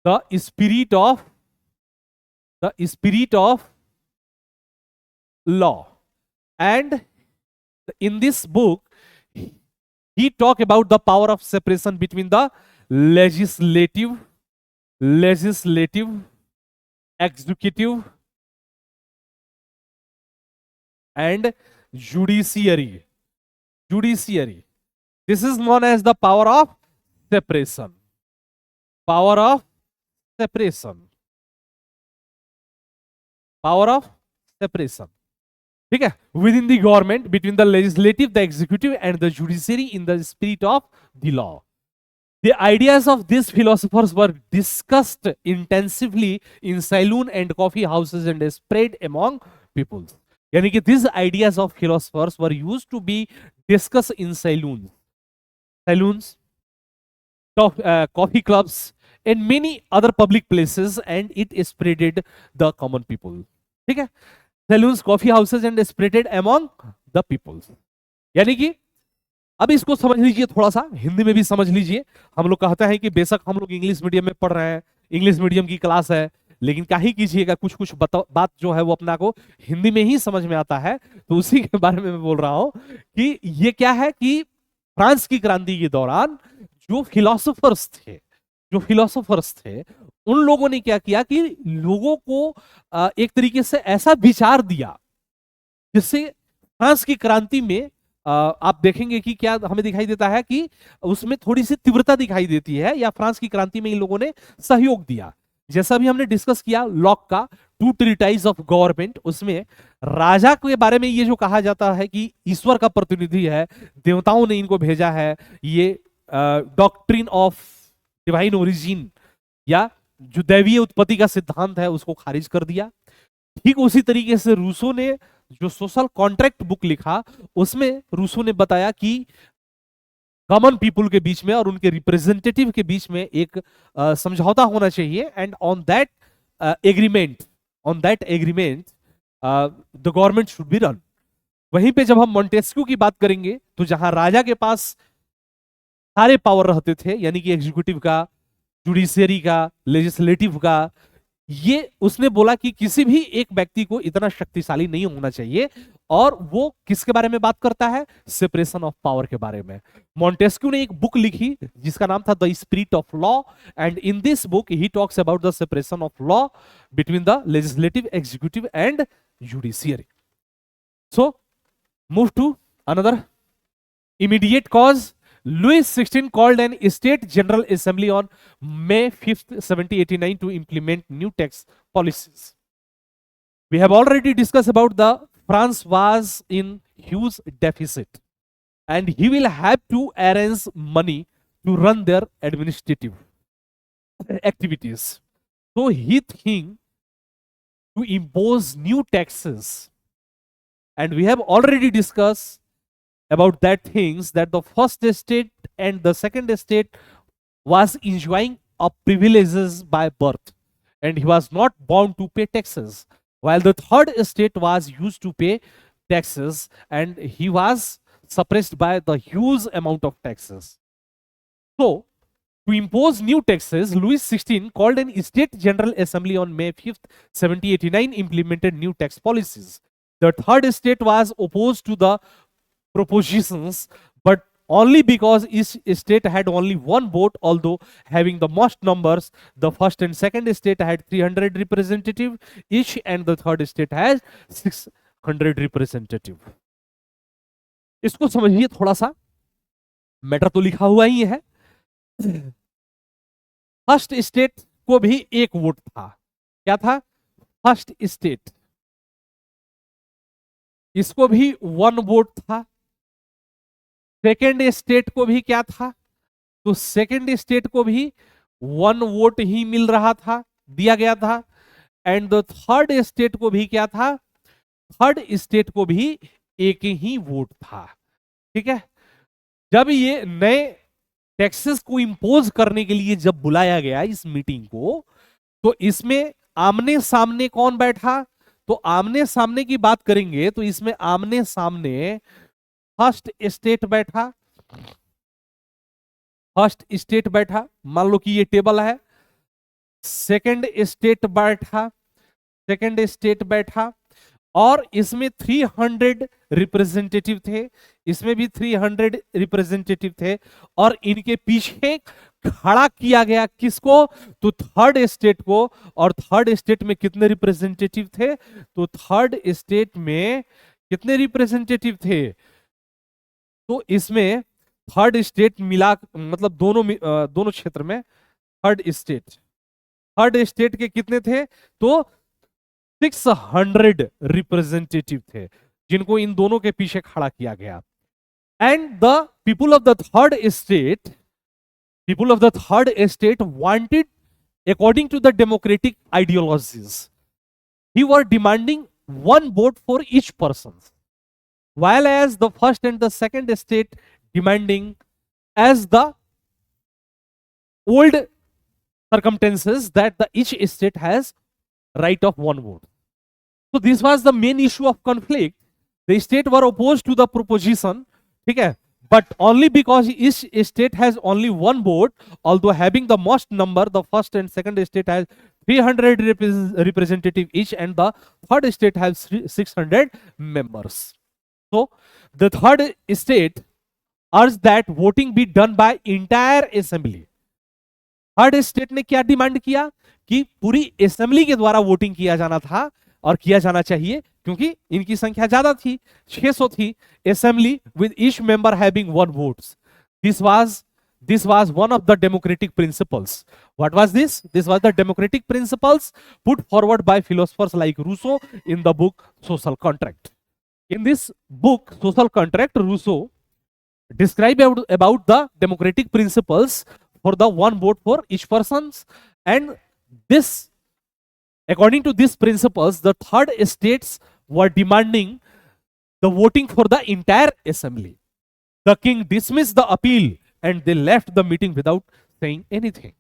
The Spirit of Law. And in this book, he talked about the power of separation between the legislative, executive, and judiciary. This is known as the power of separation. Power of separation. ठीक है, within the government, between the legislative, the executive, and the judiciary in the spirit of the law. The ideas of these philosophers were discussed intensively in saloon and coffee houses and spread among people. यानी कि these ideas of philosophers were used to be discussed in saloons, coffee clubs, and many other public places, and it spreaded the common people. ठीक है, saloons, coffee houses, and spreaded among the people. यानी कि अब इसको समझ लीजिए, थोड़ा सा हिंदी में भी समझ लीजिए. हम लोग कहते हैं कि बेशक हम लोग इंग्लिश मीडियम में पढ़ रहे हैं, इंग्लिश मीडियम की क्लास है, लेकिन क्या ही कीजिएगा, कुछ कुछ बात जो है वो अपना को हिंदी में ही समझ में आता है. तो उसी के बारे में मैं बोल रहा हूं कि ये क्या है कि फ्रांस की क्रांति के दौरान जो फिलोसोफर्स थे उन लोगों ने क्या किया कि लोगों को एक तरीके से ऐसा विचार दिया जिससे फ्रांस की क्रांति में आप देखेंगे कि क्या हमें दिखाई देता है कि उसमें थोड़ी सी तीव्रता दिखाई देती है, या फ्रांस की क्रांति में इन लोगों ने सहयोग दिया. जैसा भी हमने डिस्कस किया लॉक का टू ट्रीटाइज ऑफ गवर्नमेंट, उसमें राजा के बारे में ये जो कहा जाता है कि ईश्वर का प्रतिनिधि है, देवताओं ने इनको भेजा है, ये डॉक्ट्रिन ऑफ डिवाइन ओरिजिन या जो दैवीय उत्पत्ति का सिद्धांत है उसको खारिज कर दिया. ठीक उसी तरीके से रूसो ने जो सोशल कॉन्ट्रैक्ट बुक लिखा उसमें रूसो ने बताया कि कॉमन पीपुल के बीच में और उनके रिप्रेजेंटेटिव के बीच में एक समझौता होना चाहिए, and on that agreement the government should be run. वहीं पे जब हम मॉन्टेस्क्यू की बात करेंगे तो जहां राजा के पास सारे पावर रहते थे, यानी कि एग्जीक्यूटिव का, जुडिशियरी का, लेजिस्लेटिव का, ये उसने बोला कि किसी भी एक व्यक्ति को इतना शक्तिशाली नहीं होना चाहिए। और वो किसके बारे में बात करता है? सेपरेशन ऑफ पावर के बारे में। मॉन्टेस्क्यू ने एक बुक लिखी जिसका नाम था the spirit of law, and in this book he talks about the separation of law between the legislative, executive and judiciary. So move to another immediate cause. Louis XVI called an state general assembly on May 5th, 1789 to implement new tax policies. We have already discussed about the France was in huge deficit and he will have to arrange money to run their administrative activities. So he think to impose new taxes, and we have already discussed about that things that the first estate and the second estate was enjoying a privileges by birth and he was not bound to pay taxes, while the third estate was used to pay taxes and he was suppressed by the huge amount of taxes. So to impose new taxes, Louis XVI called an state general assembly on May 5th, 1789, implemented new tax policies. The third estate was opposed to the propositions, but only because each state had only one vote, although having the most numbers. The first and second state had 300 representative each and the third state has 600 representative. इसको समझिए थोड़ा सा, matter तो लिखा हुआ ही है। First state को भी एक वोट था। क्या था? फर्स्ट स्टेट, इसको भी वन वोट था। सेकेंड स्टेट को भी क्या था? तो सेकेंड स्टेट को भी वन वोट ही मिल रहा था, दिया गया था। एंड द थर्ड स्टेट को भी क्या था? थर्ड स्टेट को भी एक ही वोट था। ठीक है। जब ये नए टैक्सेस को इंपोज करने के लिए जब बुलाया गया इस मीटिंग को, तो इसमें आमने सामने कौन बैठा? तो आमने सामने की बात करेंगे तो इसमें आमने सामने फर्स्ट स्टेट बैठा। फर्स्ट स्टेट बैठा, मान लो कि ये टेबल है। सेकंड स्टेट बैठा, सेकंड स्टेट बैठा, और इसमें 300 रिप्रेजेंटेटिव थे, इसमें भी 300 रिप्रेजेंटेटिव थे। और इनके पीछे खड़ा किया गया किसको? तो थर्ड स्टेट को। और थर्ड स्टेट में कितने रिप्रेजेंटेटिव थे? तो थर्ड स्टेट में कितने रिप्रेजेंटेटिव थे? तो इसमें थर्ड स्टेट मिला, मतलब दोनों क्षेत्र में थर्ड स्टेट के कितने थे? तो 600 रिप्रेजेंटेटिव थे, जिनको इन दोनों के पीछे खड़ा किया गया। And the people of the third state wanted, according to the democratic ideologies, he were demanding one vote for each person, while as the first and the second state demanding, as the old circumstances, that the each state has right of one vote. So this was the main issue of conflict. The state were opposed to the proposition, ठीक है, but only because each state has only one vote, although having the most number, the first and second state has 300 representative each and the third state has 600 members. So the third state urged that voting be done by entire assembly. Third state ने क्या demand किया? कि पूरी assembly के द्वारा voting किया जाना था और किया जाना चाहिए, क्योंकि इनकी संख्या ज्यादा थी, 600 थी। Assembly with each member having one votes. This was one of the democratic principles. What was this? This was the democratic principles put forward by philosophers like Rousseau in the book Social Contract. In this book, Social Contract, Rousseau described about the democratic principles for the one vote for each person. And this, according to these principles, the third states were demanding the voting for the entire assembly. The king dismissed the appeal and they left the meeting without saying anything.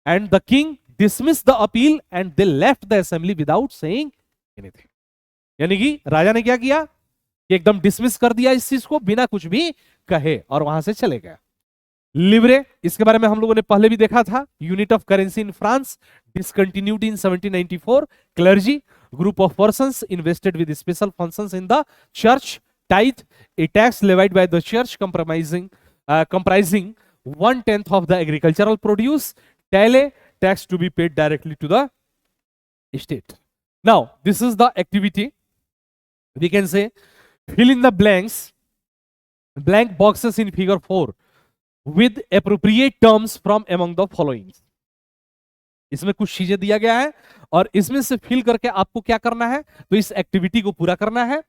And the king dismissed the appeal and they left the assembly without saying anything. यानी कि राजा ने क्या किया कि एकदम dismiss कर दिया इस चीज को बिना कुछ भी कहे और वहां से चले गए। लिब्रे, इसके बारे में हम लोगों ने पहले भी देखा था, unit of currency in France, discontinued in 1794। Clergy, group of persons invested with special functions in the church. Tithe, a tax levied by the church comprising 1/10 of the agricultural produce. Taille, tax to be paid directly to the state. Now this is the activity, we can say fill in the blank boxes in figure 4 with appropriate terms from among the following. इसमें कुछ चीजें दिया गया है और इसमें से fill करके आपको क्या करना है, तो इस एक्टिविटी को पूरा करना है।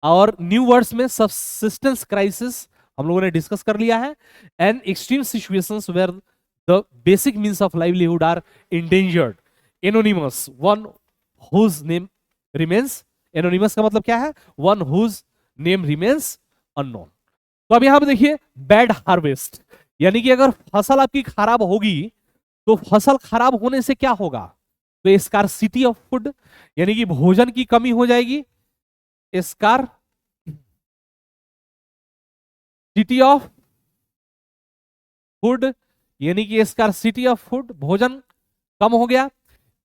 और न्यू वर्ड्स में सबसिस्टेंस क्राइसिस हम लोगों ने डिस्कस कर लिया है, and extreme situations where the basic means of livelihood are endangered. Anonymous, one whose name remains, anonymous का मतलब क्या है, one whose name remains unknown. तो अब यहां पर देखिए बैड हार्वेस्ट, यानी कि अगर फसल आपकी खराब होगी तो फसल खराब होने से क्या होगा, तो स्कार्सिटी ऑफ फूड, यानी कि भोजन की कमी हो जाएगी। स्कार्सिटी ऑफ फूड, यानी कि स्कार्सिटी ऑफ फूड, भोजन कम हो गया।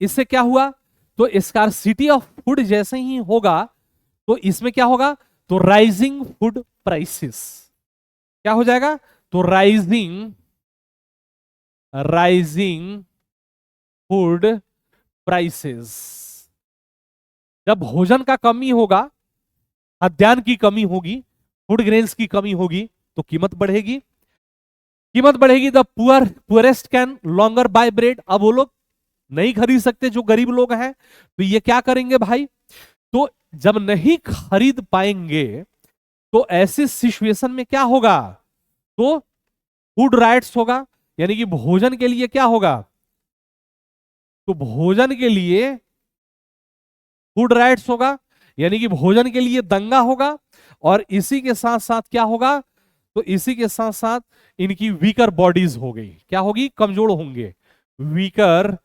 इससे क्या हुआ, तो स्कार्सिटी ऑफ फूड जैसे ही होगा तो इसमें क्या होगा, तो राइजिंग फूड प्राइसेस, क्या हो जाएगा, तो राइजिंग फूड प्राइसेस। जब भोजन का कमी होगा, खाद्यान्न की कमी होगी, फूड ग्रेन्स की कमी होगी, तो कीमत बढ़ेगी। The poorest can longer bye bread, अब वो लोग नहीं खरीद सकते जो गरीब लोग हैं, तो ये क्या करेंगे भाई, तो जब नहीं खरीद पाएंगे तो ऐसी सिचुएशन में क्या होगा, तो फूड राइट्स होगा, यानी कि भोजन के लिए क्या होगा, तो भोजन के लिए फूड राइट्स होगा, यानी कि भोजन के लिए दंगा होगा। और इसी के साथ साथ क्या होगा, तो इसी के साथ साथ इनकी वीकर बॉडीज हो गई, क्या होगी, कमजोर होंगे, वीकर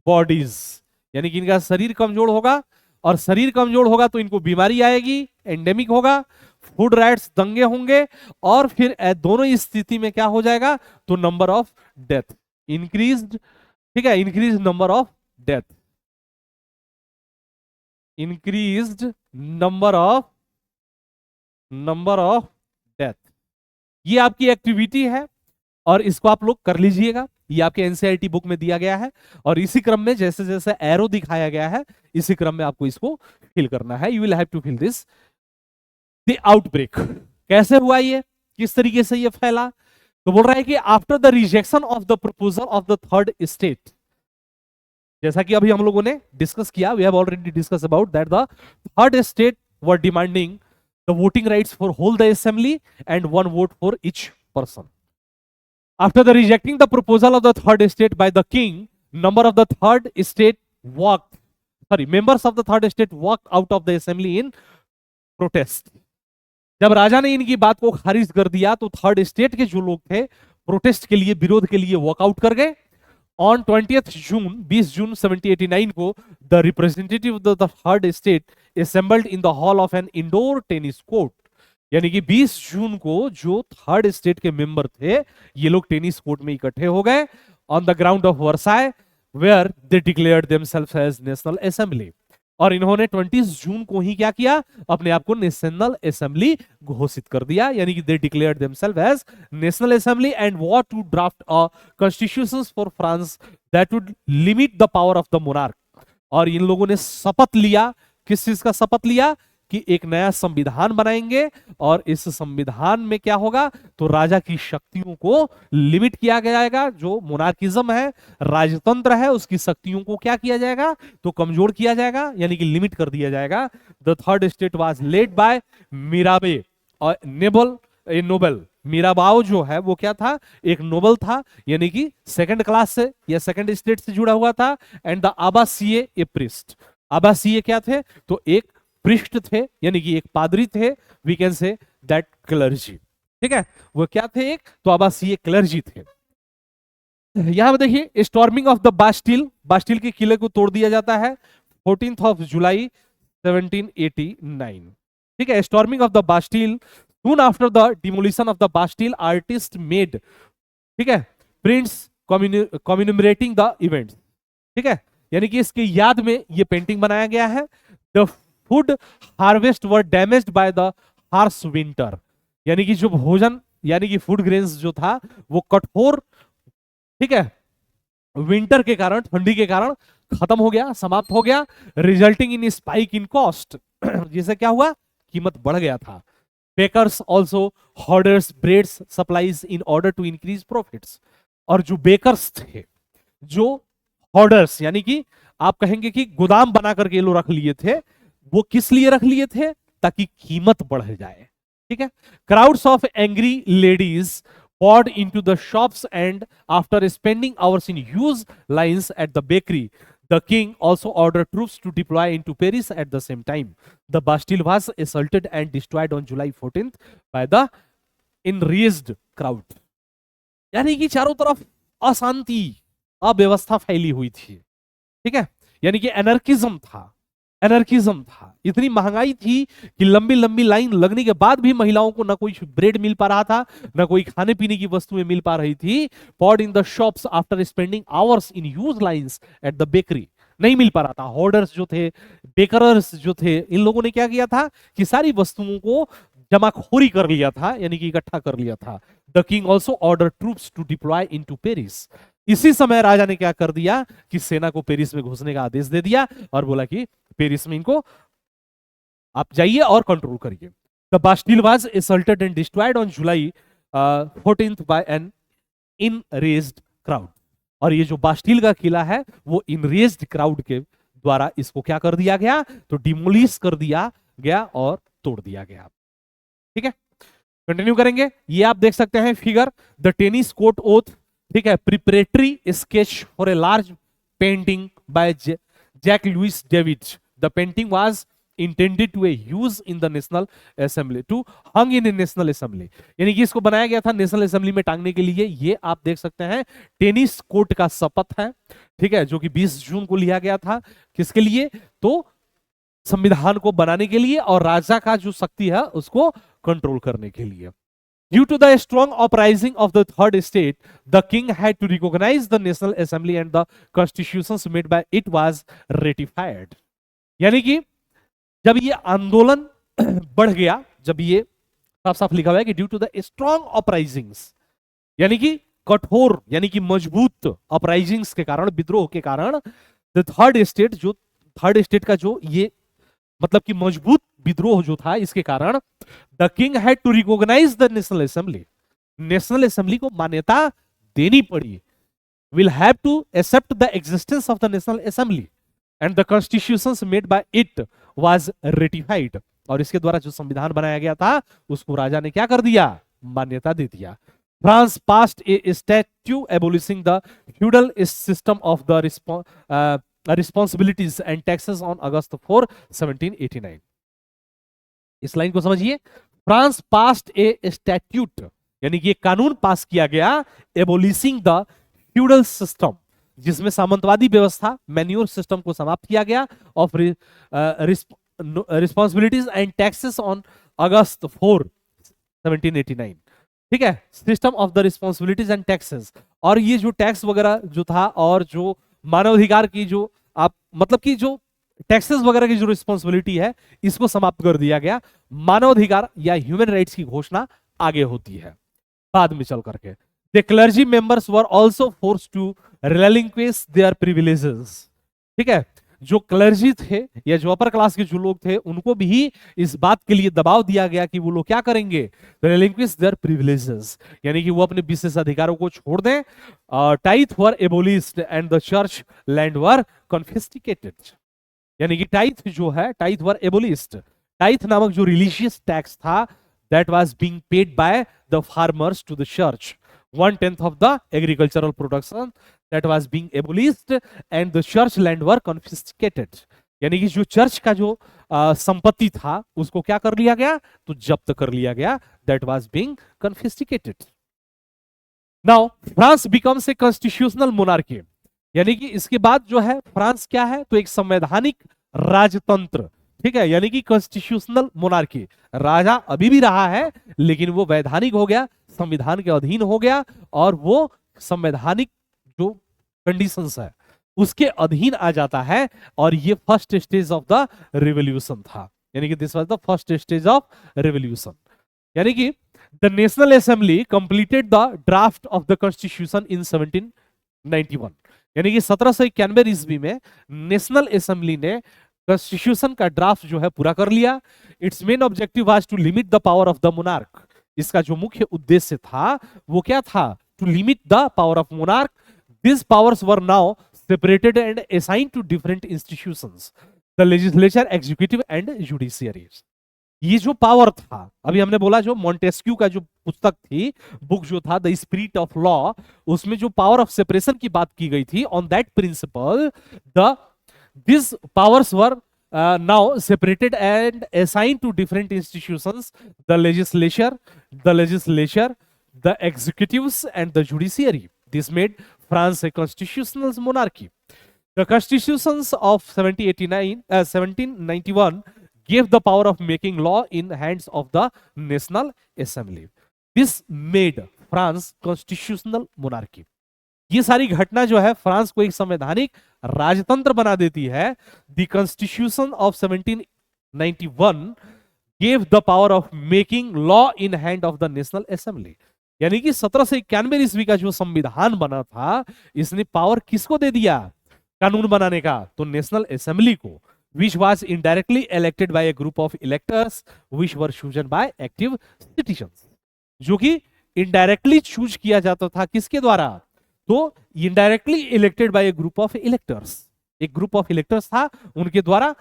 बॉडीज, यानी कि इनका शरीर कमजोर होगा, और शरीर कमजोर होगा तो इनको बीमारी आएगी, एंडेमिक होगा, फूड राइट्स दंगे होंगे, और फिर दोनों स्थिति में क्या हो जाएगा, तो नंबर ऑफ डेथ इंक्रीज्ड, ठीक है, increase number of death, increased number of death. ये आपकी एक्टिविटी है और इसको आप लोग कर लीजिएगा, ये आपके एनसीईआरटी बुक में दिया गया है, और इसी क्रम में जैसे जैसे एरो दिखाया गया है इसी क्रम में आपको इसको फिल करना है। You will have to fill this. The outbreak कैसे हुआ, ये किस तरीके से ये फैला, तो बोल रहा है कि after the rejection of the proposal of the third state, जैसा कि अभी हम लोगों ने डिस्कस किया, we have already discuss about that the third state were demanding the voting rights for whole the assembly and one vote for each person. After the rejecting the proposal of the third estate by the king, members of the third estate walked out of the assembly in protest. जब राजा ने इनकी बात को खारिज कर दिया तो third state के जो लोग थे प्रोटेस्ट के लिए, विरोध के लिए वॉकआउट कर गए। ऑन 20 जून 1789 को the representative of the third state assembled in the hall of an indoor tennis court, यानी कि 20 जून को जो थर्ड स्टेट के मेंबर थे ये लोग टेनिस कोर्ट में इकट्ठे हो गए on the ground of Versailles, where they declared themselves as national assembly. और इन्होंने 20 जून को ही क्या किया, अपने आप को नेशनल असेंबली घोषित कर दिया, यानी कि they declared themselves as national assembly and vowed to draft a constitution for France that would limit the power of the monarch. और इन लोगों ने शपथ लिया, किस चीज का शपथ लिया, कि एक नया संविधान बनाएंगे और इस संविधान में क्या होगा, तो राजा की शक्तियों को लिमिट किया जाएगा। जो मोनार्किज्म है, राजतंत्र है, उसकी शक्तियों को क्या किया जाएगा, तो कमजोर किया जाएगा, यानी कि लिमिट कर दिया जाएगा। The third state was led by Mirabeau और नोबल। मीराबाओ जो है वो क्या था, एक नोबल था, यानी कि सेकंड क्लास से या सेकंड स्टेट से जुड़ा हुआ था। एंड द आबासीय ए प्रिस्ट, आबासीय क्या थे, तो एक पृष्ठ थे, यानी कि एक पादरी थे, we can say that clergy, ठीक है, वो क्या थे, एक तो आबासीय क्लर्जी थे। यहां पर देखिए storming of the Bastille, Bastille के किले को तोड़ दिया जाता है 14 जुलाई 1789। ठीक है, storming of the Bastille, soon after the demolition of the Bastille artist made, ठीक है, प्रिंट्स कम्युनिमेटिंग द इवेंट्स, ठीक है, यानी कि इसकी याद में ये पेंटिंग बनाया गया है। The food harvest were damaged by the harsh winter, यानी कि जो भोजन यानी कि फूड ग्रेन्स जो था वो कठोर, ठीक है, विंटर के कारण, ठंडी के कारण खत्म हो गया, समाप्त हो गया, resulting in spike in cost, जिससे क्या हुआ, कीमत बढ़ गया था। Bakers also hoarders breads supplies in order to increase profits, और जो बेकर्स थे, जो hoarders यानी कि आप कहेंगे कि गोदाम बना करके लोग रख लिए थे, वो किस लिए रख लिए थे, ताकि कीमत बढ़ जाए, ठीक है। Crowds of angry ladies poured into the shops, and after spending hours in huge lines at the bakery, the king also ordered troops to deploy into Paris at the same time. The Bastille was assaulted and destroyed on July 14th by the enraged crowd. यानी कि चारों तरफ अशांति, अव्यवस्था फैली हुई थी, ठीक है, यानी कि एनर्किज्म था, एनर्किज्म था। इतनी महंगाई थी कि लंबी लंबी लाइन लगने के बाद भी महिलाओं को ना कोई ब्रेड मिल पा रहा था, ना कोई खाने पीने की वस्तुएं मिल पा रही थी। Pod in the shops after spending hours in huge lines at the bakery, नहीं मिल पा रहा था। होर्डर्स जो थे, बेकरर्स जो थे, इन लोगों ने क्या किया था कि सारी वस्तुओं को जमाखोरी कर लिया था, यानी कि इकट्ठा कर लिया था। The king also order troops to deploy into Paris, इसी समय राजा ने क्या कर दिया कि सेना को पेरिस में घुसने का आदेश दे दिया और बोला कि पेरिस में इनको आप जाइए और कंट्रोल करिए। The Bastille was assaulted and destroyed on July 14th by an enraged crowd, और ये जो बास्टिल का किला है वो इनरेज्ड क्राउड के द्वारा इसको क्या कर दिया गया, तो डिमोलिश कर दिया गया और तोड़ दिया गया, ठीक है। कंटिन्यू करेंगे, ये आप देख सकते हैं figure, the tennis court oath, ठीक है, preparatory sketch for a large painting by Jacques Louis David. The painting was intended to a use in the national assembly, to hung in a national assembly, यानी कि इसको बनाया गया था national assembly में टांगने के लिए। ये आप देख सकते हैं टेनिस कोर्ट का शपथ है, ठीक है, जो कि 20 जून को लिया गया था। किसके लिए, तो संविधान को बनाने के लिए और राजा का जो शक्ति है उसको कंट्रोल करने के लिए। Due to the strong uprising of the third estate, the king had to recognize the National Assembly and the constitutions made by it was ratified. यानी कि जब ये आंदोलन बढ़ गया, जब ये साफ साफ लिखा हुआ है कि due to the strong uprisings, यानी कि कठोर यानी कि मजबूत अपराइजिंग्स के कारण, विद्रोह के कारण, द थर्ड स्टेट, जो थर्ड स्टेट का जो ये मतलब कि मजबूत विद्रोह जो था, इसके कारण the king had to recognise the national assembly, national assembly को मान्यता देनी पड़ी, will have to accept the existence of the national assembly and the constitutions made by it was ratified, और इसके द्वारा जो संविधान बनाया गया था उसको राजा ने क्या कर दिया, मान्यता दे दिया। France passed a statute abolishing the feudal system of the responsibilities and taxes on August 4, 1789। इस लाइन को समझिए, फ्रांस पास्ड ए स्टैट्यूट, यानी कि एक कानून पास किया गया, एबोलिशिंग द फ्यूडल सिस्टम, जिसमें सामंतवादी व्यवस्था, मैन्योर सिस्टम को समाप्त किया गया, of responsibilities and taxes on August 4, 1789, ठीक है, system of the responsibilities and taxes, और ये जो टैक्स वगैरह जो था और जो मानवाधिकार की जो आप मतलब कि जो टैक्सेस वगैरह की जो रिस्पॉन्सिबिलिटी है, इसको समाप्त कर दिया गया। मानवाधिकार या ह्यूमन राइट्स की घोषणा आगे होती है बाद में चल करके। The clergy members were also forced to relinquish their privileges, ठीक है, जो क्लर्जी थे या जो अपर क्लास के जो लोग थे, उनको भी इस बात के लिए दबाव दिया गया कि वो लोग क्या करेंगे, रिलिंक्विश देयर प्रिविलेजेस, यानी कि वो अपने विशेष अधिकारों को छोड़ दें। Tithe were एबोलिश्ड and the church land were confiscated, यानी कि टाइथ जो है, टाइथ वर एबोलिश्ड, टाइथ नामक जो रिलीजियस टैक्स था, that was being paid by the farmers to the church, 1/10 of the agricultural production that was being abolished and the church land were confiscated, यानी कि जो चर्च का जो संपत्ति था उसको क्या कर लिया गया, तो जब्त कर लिया गया, that was being confiscated. Now France becomes a constitutional monarchy, यानी कि इसके बाद जो है फ्रांस क्या है, तो एक संवैधानिक राजतंत्र, ठीक है, यानी कि कॉन्स्टिट्यूशनल मोनार्की, राजा अभी भी रहा है लेकिन वो वैधानिक हो गया, संविधान के अधीन हो गया, और वो संवैधानिक जो कंडीशंस है उसके अधीन आ जाता है। और ये first stage of the revolution था, यानी कि this was the first stage of revolution. यानी कि the national assembly completed the draft of the constitution in 1791, यानी कि 1791 ईस्वी में नेशनल असेंबली ने कॉन्स्टिट्यूशन का ड्राफ्ट जो है पूरा कर लिया। Its main objective was to limit the power of the monarch, इसका जो मुख्य उद्देश्य था वो क्या था, to limit the power of monarch. These powers were now separated and assigned to different institutions, the legislature, executive and judiciary. ये जो पावर था, अभी हमने बोला जो मॉन्टेस्क्यू का जो पुस्तक थी, बुक जो था द स्पिरिट ऑफ लॉ, उसमें जो पावर ऑफ सेपरेशन की बात की गई थी, on that principle these powers were now separated and assigned to different institutions, the legislature, the executives and the judiciary. This made France a constitutional monarchy. The constitutions of 1791 gave the power of making law in hands of the National Assembly. This made France constitutional monarchy. ये सारी घटना जो है France को एक संवैधानिक राजतंत्र बना देती है। The constitution of 1791 gave the power of making law in hand of the National Assembly. यानी कि 1791 ईस्वी का जो संविधान बना था, इसने पावर किसको दे दिया कानून बनाने का, तो नेशनल असेंबली को, which was indirectly elected by a group of electors which were chosen by active citizens. जो कि इनडायरेक्टली चूज किया जाता था किसके द्वारा, तो indirectly elected by A group of electors, एक ग्रुप ऑफ इलेक्टर्स था उनके द्वारा,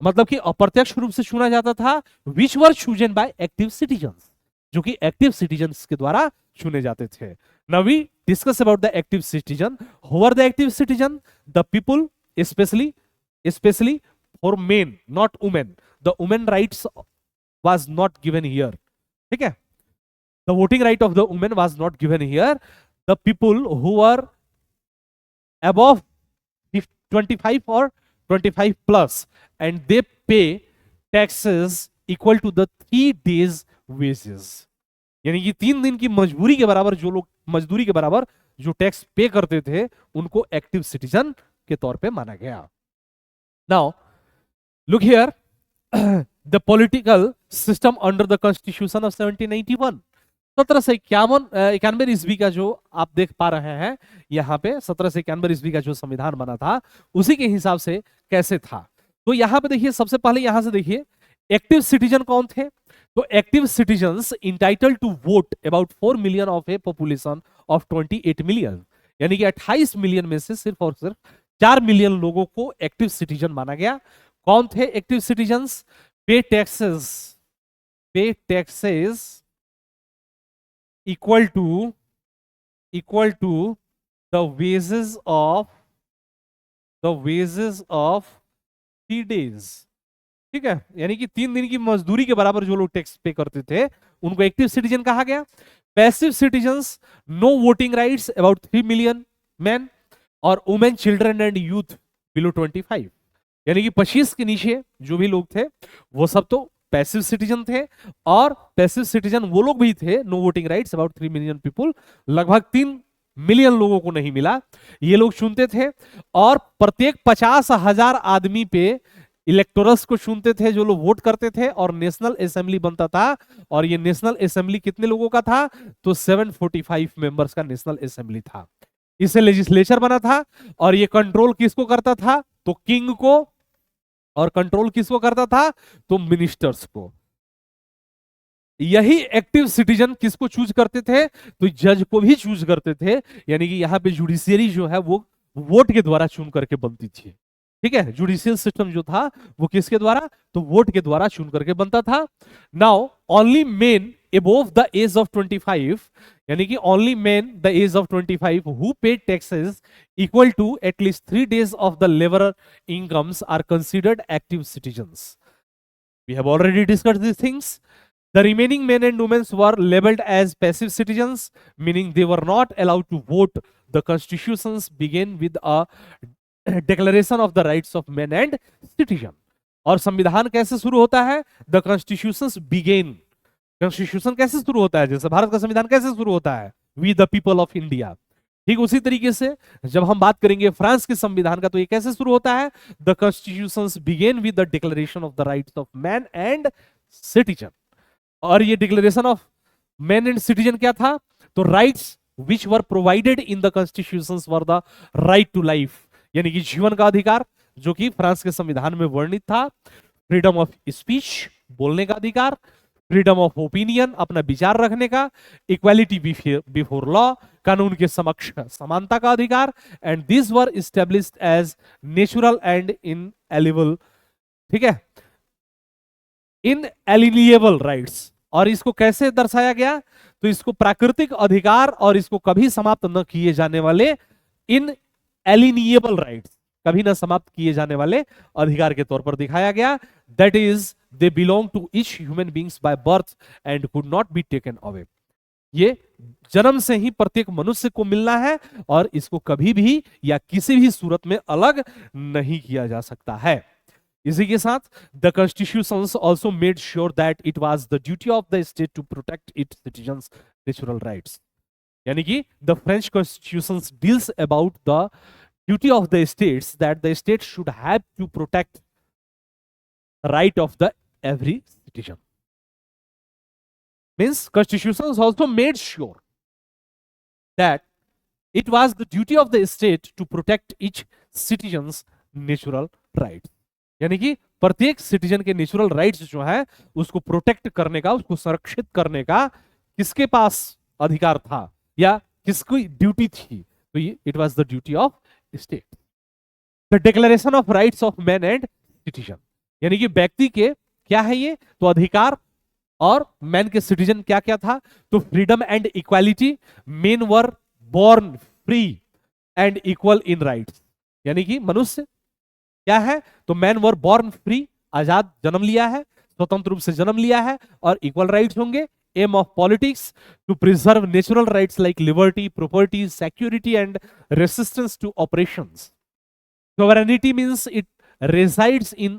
मतलब कि अप्रत्यक्ष रूप से चुना जाता था, which were chosen by active citizens, जो कि एक्टिव सिटीजन्स के द्वारा चुने जाते थे। Now we discuss about the active citizen. Who are the active citizen, the people, specially for men not women, the women rights was not given here, ठीक है, the voting right of the women was not given here. The people who are above 25 or 25 plus and they pay taxes equal to the 3 days wages, यानी कि 3 दिन की मजदूरी के बराबर जो लोग मजदूरी के बराबर जो टैक्स पे करते थे उनको एक्टिव सिटीजन के तौर पे माना गया। Now look here, the political system under the constitution of 1791, 1791 ईस्वी का जो आप देख पा रहे हैं यहाँ पे, 1791 ईस्वी का जो संविधान बना था उसी के हिसाब से कैसे था। तो यहाँ पे देखिए, सबसे पहले यहाँ से देखिए एक्टिव सिटीजन कौन थे, तो active citizens entitle to vote about 4 million of a population of 28 million, यानी कि 28 मिलियन में से सिर्फ और सिर्फ 4 मिलियन लोगों को एक्टिव सिटीजन माना गया। कौन थे एक्टिव सिटीजन्स, पे taxes equal to the wages of 3 days, ठीक है, यानी कि 3 दिन की मजदूरी के बराबर जो लोग टैक्स पे करते थे उनको एक्टिव सिटीजन कहा गया। Passive citizens, no voting rights about 3 million man, और women, children and youth below 25, यानी कि 25 के नीचे जो भी लोग थे वो सब तो पैसिव सिटीजन थे, और पैसिव सिटीजन वो लोग भी थे, no voting rights about 3 million people, लगभग 3 मिलियन लोगों को नहीं मिला, ये लोग चुनते थे। और प्रत्येक 50,000 आदमी पे इलेक्टोरल्स को चुनते थे जो लोग वोट करते थे, और नेशनल असेंबली बनता था। और ये नेशनल असेंबली कितने लोगों का था, तो 745 मेंबर्स का नेशनल असेंबली था। इसे लेजिस्लेचर बना था, और ये कंट्रोल किसको करता था, तो किंग को, और कंट्रोल किसको करता था, तो मिनिस्टर्स को। यही एक्टिव सिटीजन किसको चूज करते थे, तो जज को भी चूज करते थे, यानी कि यहाँ पे जुडिशियरी जो है वो वोट के द्वारा चुन करके बनती थी, ठीक है। जुडिशियल सिस्टम जो था वो किसके द्वारा, तो वोट के द्वारा चुन करके बनता था। Now only main above the age of 25, यानी कि only men the age of 25 who paid taxes equal to at least 3 days of the laborer incomes are considered active citizens. We have already discussed these things. The remaining men and women were labeled as passive citizens, meaning they were not allowed to vote. The constitutions began with a declaration of the rights of men and citizen. और संविधान कैसे शुरू होता है? The constitution begin. Constitution कैसे शुरू होता है? जैसे भारत का संविधान कैसे शुरू होता है? We the people of India. ठीक उसी तरीके से जब हम बात करेंगे फ्रांस के संविधान का, तो ये कैसे शुरू होता है? The constitution began with the declaration of the rights of man and citizen. और ये declaration of man and citizen क्या था? तो rights which were provided in the constitution were the right to life, यानी कि जीवन का अधिकार जो कि फ्रांस के संविधान में वर्णित था, फ्रीडम ऑफ स्पीच, बोलने का अधिकार, फ्रीडम ऑफ ओपिनियन, अपना विचार रखने का, इक्वालिटी बिफोर लॉ, कानून के समक्ष समानता का अधिकार, and this were established as natural and inalienable, ठीक है, इनएलिनिएबल राइट्स। और इसको कैसे दर्शाया गया? तो इसको प्राकृतिक अधिकार और इसको कभी समाप्त न किए जाने वाले इनएलिनिएबल राइट्स, कभी न समाप्त किए जाने वाले अधिकार के तौर पर दिखाया गया। That is they belong to each human beings by birth and could not be taken away. ये जन्म से ही प्रत्येक मनुष्य को मिलना है और इसको कभी भी या किसी भी सूरत में अलग नहीं किया जा सकता है। इसी के साथ the constitution also made sure that it was the duty of the state to protect its citizens natural rights, यानी कि the French constitution deals about the duty of the states that the state should have to protect right of the every citizen. Means constitutions also made sure that it was the duty of the state to protect each citizen's natural rights. यानी कि प्रत्येक citizen के natural rights जो है उसको protect करने का, उसको संरक्षित करने का किसके पास अधिकार था या किसकी ड्यूटी थी? तो ये it was the duty of state. The declaration of rights of man and citizen, यानी कि व्यक्ति के क्या है ये? तो अधिकार, और मैन के सिटीजन क्या क्या था? तो freedom and equality, main were born free and equal in rights, यानी कि मनुष्य क्या है? तो मैन वर बॉर्न फ्री, आजाद जन्म लिया है, स्वतंत्र रूप से जन्म लिया है और इक्वल राइट्स होंगे। Aim of politics to preserve natural rights like liberty, property, security and resistance to operations. Sovereignty means it resides in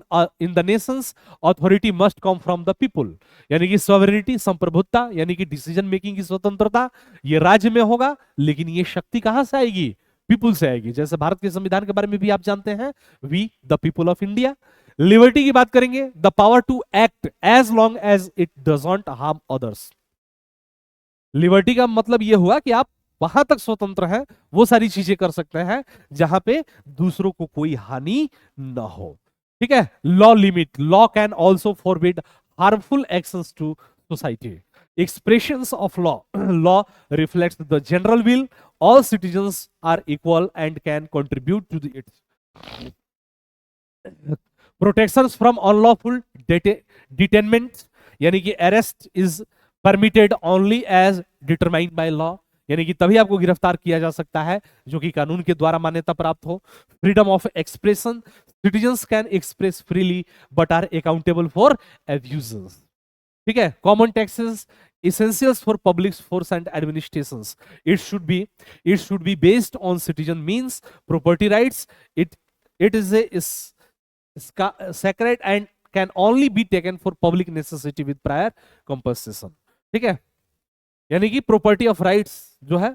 the nations. Authority must come from the people. यानी कि sovereignty, संप्रभुता, यानी कि decision making की स्वतंत्रता ये राज्य में होगा, लेकिन ये शक्ति कहां से आएगी? पीपुल से आएगी। जैसे भारत के संविधान के बारे में भी आप जानते हैं, we the people of India. Liberty की बात करेंगे, the power to act as long as it doesn't harm others. Liberty का मतलब यह हुआ कि आप वहां तक स्वतंत्र है, वो सारी चीजें कर सकते हैं जहां पे दूसरों को कोई हानि न हो, ठीक है। Law limit, law can also forbid harmful actions to society. Expressions of law, law reflects the general will, all citizens are equal and can contribute to its. Protections from unlawful detainment, यानी कि arrest is permitted only as determined by law, यानी कि तभी आपको गिरफ्तार किया जा सकता है जो कि कानून के द्वारा मान्यता प्राप्त हो। Freedom of expression, citizens can express freely but are accountable for abuses, ठीक है। Common taxes, essentials for public force and administrations, it should be based on citizen means, property rights, it is sacred and can only be taken for public necessity with prior compensation, ठीक है। यानी कि property of rights जो है,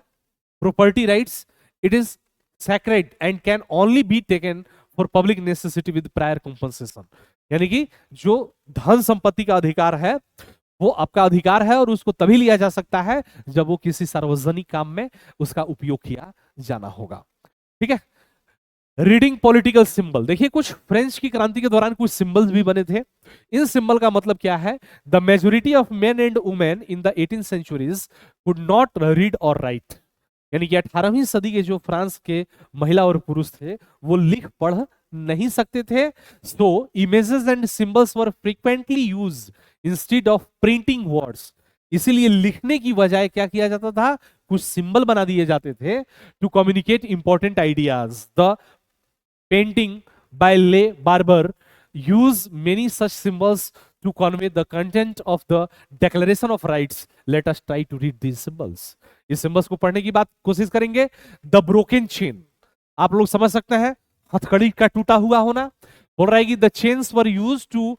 property rights, it is sacred and can only be taken for public necessity with prior compensation, यानी कि जो धन संपत्ति का अधिकार है वो आपका अधिकार है और उसको तभी लिया जा सकता है जब वो किसी सार्वजनिक काम में उसका उपयोग किया जाना होगा, ठीक है। रीडिंग पॉलिटिकल सिंबल, देखिए कुछ फ्रेंच की क्रांति के दौरान कुछ सिंबल्स भी बने थे। इन सिंबल का मतलब क्या है? The majority of main and women in the 18th centuries could not read और राइट, यानी कि 18वीं सदी के जो फ्रांस के महिला और पुरुष थे वो लिख पढ़ नहीं सकते थे। So images and symbols were frequently used instead of printing words, इसीलिए लिखने की बजाय क्या किया जाता था? कुछ सिंबल बना दिए जाते थे to communicate important ideas. The painting by Le Barber use many such symbols to convey the content of the Declaration of Rights. Let us try to read these symbols. इस सिंबल्स को पढ़ने की बात कोशिश करेंगे। द ब्रोकन चेन, आप लोग समझ सकते हैं, हथकड़ी का टूटा हुआ होना। बोल रहा है कि the chains were used to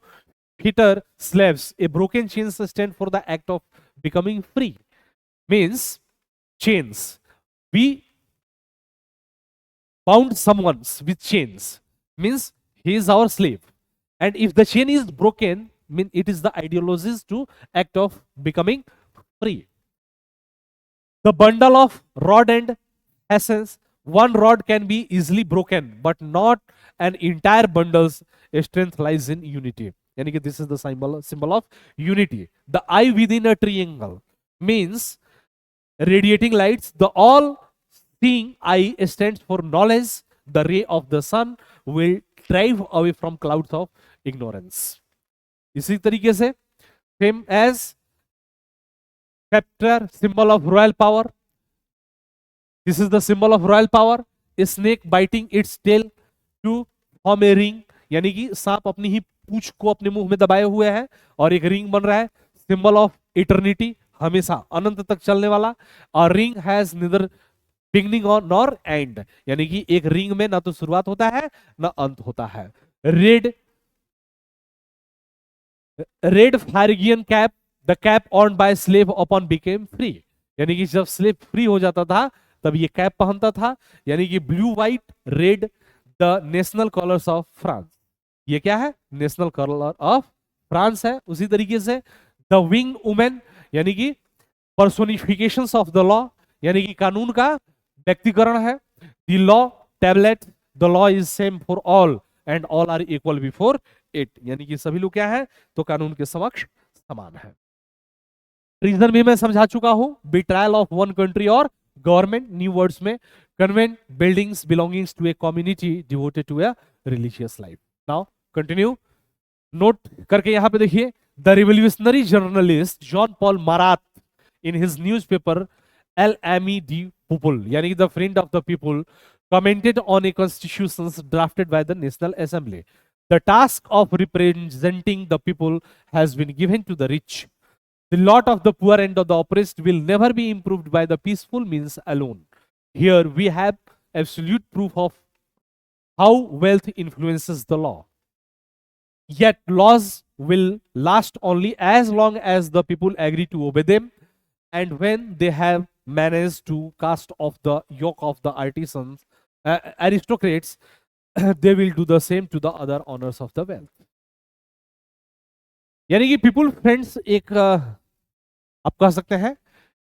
fetter slaves. A broken chains stand for the act of becoming free. Means chains. We bound someone with chains. Means he is our slave. And if the chain is broken, mean it is the ideologies to act of becoming free. The bundle of rod and essence. One rod can be easily broken, but not an entire bundle's strength lies in unity. यानी कि this is the symbol of unity. The eye within a triangle means radiating lights. The all seeing eye stands for knowledge. The ray of the sun will drive away from clouds of ignorance. इसी तरीके से same as scepter, symbol of royal power. This is the symbol of royal power. A snake biting its tail to form a ring. यानी कि सांप अपनी ही पूंछ को अपने मुंह में दबाए हुए है और एक रिंग बन रहा है. सिंबल ऑफ इटर्निटी, हमेशा अनंत तक चलने वाला. और रिंग हैज निदर बिगनिंग और नॉर एंड, यानी कि एक रिंग में ना तो शुरुआत होता है ना अंत होता है. Red Phrygian cap, the cap on by slave upon became free. यानी कि जब स्लेव फ्री हो जाता था तब ये कैप पहनता था. यानी कि blue white read the national colours of France. ये क्या है? नेशनल कलर ऑफ फ्रांस है. उसी तरीके से द विंग वुमेन, यानी कि पर्सोनिफिकेशंस ऑफ द लॉ, यानी कि कानून का व्यक्तिकरण है. The law tablet, the law is same for all and all are equal before it. यानी कि सभी लोग क्या है? तो कानून के समक्ष समान है. रीजन भी मैं समझा चुका हूं. बिट्रायल ऑफ वन कंट्री और गवर्नमेंट. न्यू वर्ड्स में convent, buildings belongings to a community devoted to a religious life. Now continue. Note करके यहां पे देखिए. The revolutionary journalist Jean Paul Marat in his newspaper L Ami de people, यानी कि the friend of the people, commented on a constitution drafted by the National Assembly. The task of representing the people has been given to the rich. The lot of the poor and of the oppressed will never be improved by the peaceful means alone. Here we have absolute proof of how wealth influences the law. Yet laws will last only as long as the people agree to obey them, and when they have managed to cast off the yoke of the aristocrats, they will do the same to the other owners of the wealth. यानी कि people friends एक आप कह सकते हैं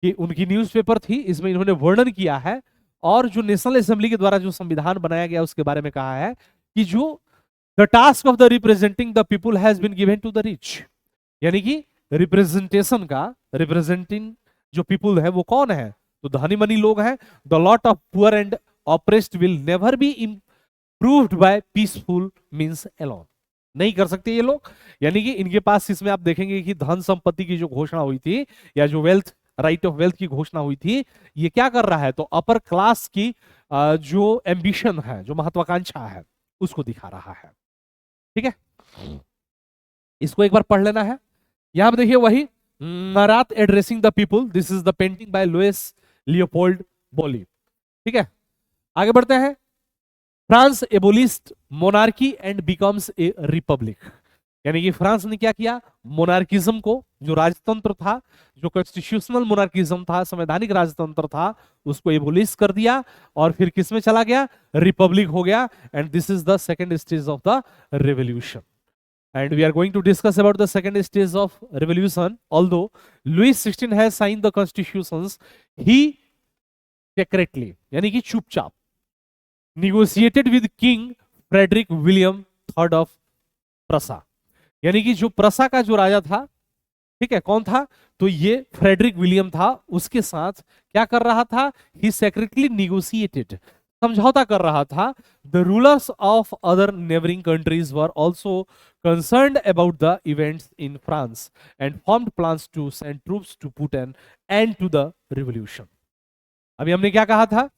कि उनकी newspaper थी. इसमें इन्होंने वर्णन किया है और जो नेशनल असेंबली के द्वारा जो संविधान बनाया गया उसके बारे में कहा है कि जो the task of the representing the people has been given to the rich. यानी कि रिप्रेजेंटेशन का, रिप्रेजेंटिंग जो पीपुल है वो कौन है? तो धनी मनी लोग हैं. The lot of poor and oppressed will never be improved by peaceful means alone. नहीं कर सकते ये लोग. यानी कि इनके पास, इसमें आप देखेंगे कि धन संपत्ति की जो घोषणा हुई थी या जो वेल्थ, राइट ऑफ वेल्थ की घोषणा हुई थी, ये क्या कर रहा है? तो अपर क्लास की जो एम्बिशन है, जो महत्वाकांक्षा है, उसको दिखा रहा है. ठीक है, इसको एक बार पढ़ लेना है. यहां पर देखिए वही Marat addressing the people. This is the painting by Louis Leopold Boilly. ठीक है, आगे बढ़ते हैं. France abolished monarchy and becomes a republic. यानी कि फ्रांस ने क्या किया? मोनार्किज्म को, जो राजतंत्र था, जो कॉन्स्टिट्यूशनल मोनार्किज्म था, संवैधानिक राजतंत्र था, उसको एबोलिश कर दिया और फिर किस में चला गया? रिपब्लिक हो गया. And this is the second stage of the revolution. And we are going to discuss about the second stage of revolution. Although Louis XVI has signed the constitutions, he secretly, यानी कि चुपचाप, negotiated with King Frederick William III of Prussia. यानी कि जो प्रसा का जो राजा था, ठीक है, कौन था? तो ये फ्रेडरिक विलियम था. उसके साथ क्या कर रहा था? He secretly negotiated, समझौता कर रहा था. The rulers of other neighboring countries were also concerned about the events in France and formed plans to send troops to put an end to the revolution. अभी हमने क्या कहा था?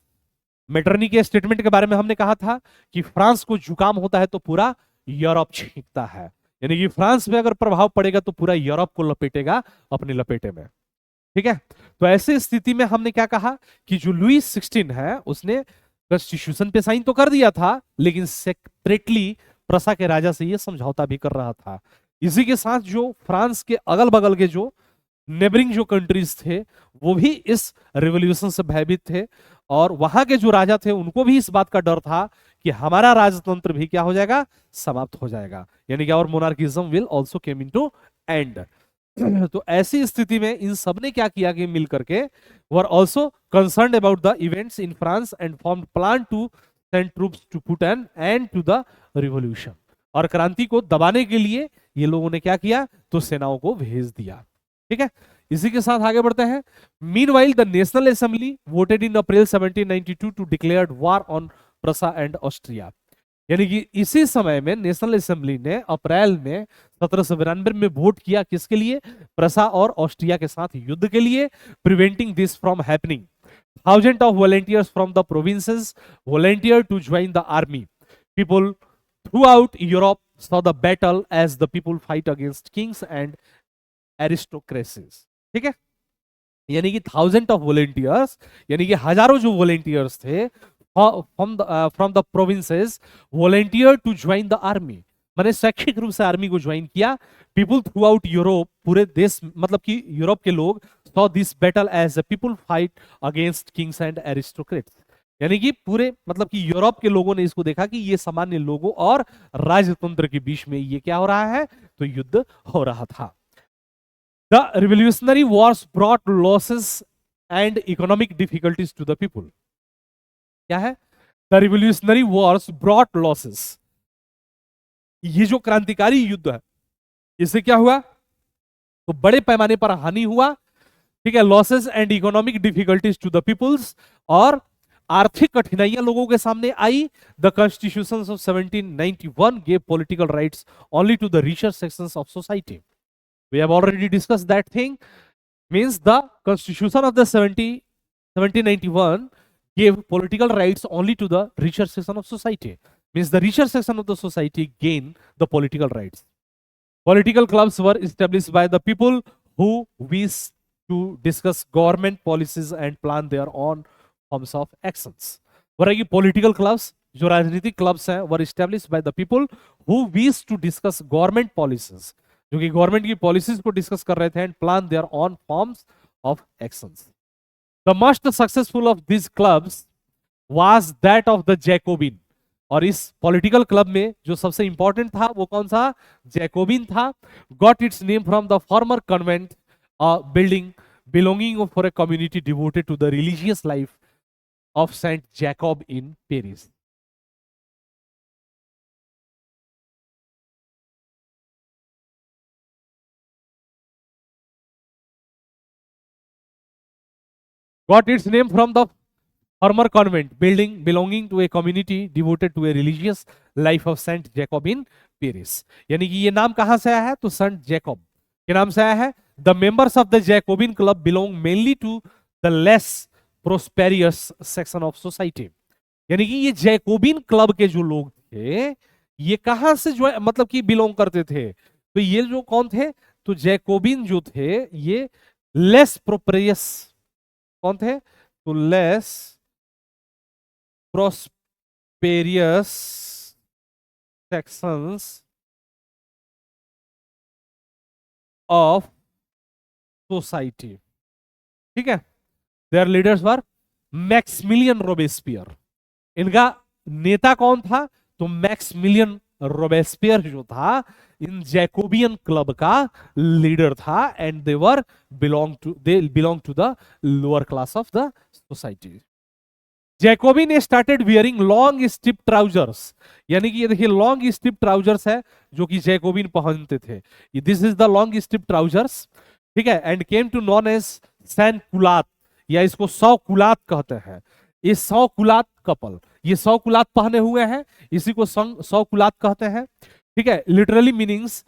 मेटरनी के स्टेटमेंट के बारे में हमने कहा था कि फ्रांस को जुकाम होता है तो पूरा यूरोप छींकता है. यानी कि फ्रांस में अगर प्रभाव पड़ेगा तो पूरा यूरोप को लपेटेगा अपने लपेटे में. ठीक है, तो ऐसी स्थिति में हमने क्या कहा कि जो लुई 16 है उसने कॉन्स्टिट्यूशन पे साइन तो कर दिया था, लेकिन सेक्रेटली प्रसा के राजा से ये समझौता भी कर रहा था। इसी के साथ जो फ्रांस के अगल बगल के जो नेबरिंग जो कंट्रीज थे वो भी इस रिवॉल्यूशन से भयभीत थे, और वहां के जो राजा थे उनको भी इस बात का डर था कि हमारा राजतंत्र भी क्या हो जाएगा, समाप्त हो जाएगा, यानी कि और monarchism will also came into end. तो ऐसी स्थिति में इन सब ने क्या किया कि मिल करके were also concerned about the events in France and formed plan to send troops to put an end to the revolution. और क्रांति को दबाने के लिए ये लोगों ने क्या किया, तो सेनाओं को भेज दिया। ठीक है, इसी के साथ आगे बढ़ते हैं। Meanwhile the national assembly voted in April 1792 to declared war on Prussia and Austria. यानी कि इसी समय में नेशनल असेंबली ने अप्रैल में 1792 में वोट किया, किसके लिए, प्रसा और ऑस्ट्रिया के साथ युद्ध के लिए, preventing this from happening. Thousand of volunteers from the provinces volunteer to join the army. People throughout Europe saw the battle as the people fight against kings and aristocracies। ठीक है, यानी कि थाउजेंड ऑफ वॉलंटियर्स, यानी कि हजारों जो volunteers थे from the provinces volunteer to join the army, मैंने शैक्षिक रूप से आर्मी को ज्वाइन किया। पीपल थ्रू आउट यूरोप, पूरे देश मतलब कि यूरोप के लोग saw this battle as a people fight against kings and aristocrats, यानी कि पूरे मतलब कि यूरोप के लोगों ने इसको देखा कि ये सामान्य लोगों और राजतंत्र के बीच में ये क्या हो रहा है, तो युद्ध हो रहा था। The revolutionary wars brought losses and economic difficulties to the people. क्या है, the revolutionary wars brought losses, ये जो क्रांतिकारी युद्ध है इससे क्या हुआ, तो बड़े पैमाने पर हानि हुआ। ठीक है, losses and economic difficulties to the peoples, और आर्थिक कठिनाइयां लोगों के सामने आई। The constitution of 1791 gave political rights only to the richer sections of society. We have already discussed that thing, means the constitution of the 1791 gave political rights only to the richer section of society, means the richer section of the society gained the political rights. Political clubs were established by the people who wished to discuss government policies and plan their own forms of actions. वरगी political clubs, जो राजनीतिक clubs हैं, were established by the people who wished to discuss government policies, जो कि government की policies को discuss कर रहे थे, and plan their own forms of actions. The most successful of these clubs was that of the Jacobin. और इस political club में जो सबसे इंपॉर्टेंट था वो कौन सा, जैकोबिन था। Got its name from the former convent building belonging for a community devoted to the religious life of Saint Jacob in Paris. Got its name from the former convent building belonging to a community devoted to a religious life of Saint Jacob in Paris. यानी कि ये नाम कहां से आया है, तो Saint Jacob के नाम से आया है। The members of the Jacobin club belong mainly to the less prosperous section of society. यानी कि ये जैकोबिन क्लब के जो लोग थे ये कहां से जो मतलब कि बिलोंग करते थे, तो ये जो कौन थे, तो जैकोबिन जो थे ये लेस प्रोस्पेरियस कौन थे, तो less prosperous sections of society। ठीक है, their leaders were Maximilien Robespierre. इनका नेता कौन था, तो मैक्सिमिलियन रोबेस्पियर जो था इन जैकोबियन क्लब का लीडर था, and they belong to the lower class of the society. Jacobin ने started wearing long striped trousers, यानी कि ये देखिए लॉन्ग स्ट्रिप ट्राउजर्स है जो कि जैकोबिन पहनते थे, this is the long striped trousers. ठीक है, and came to known as sans culottes, या इसको 100 कुलात कहते हैं। ये 100 कुलात कपल, ये 100 कुलात पहने हुए हैं, इसी को 100 कुलात कहते हैं। ठीक है, literally meanings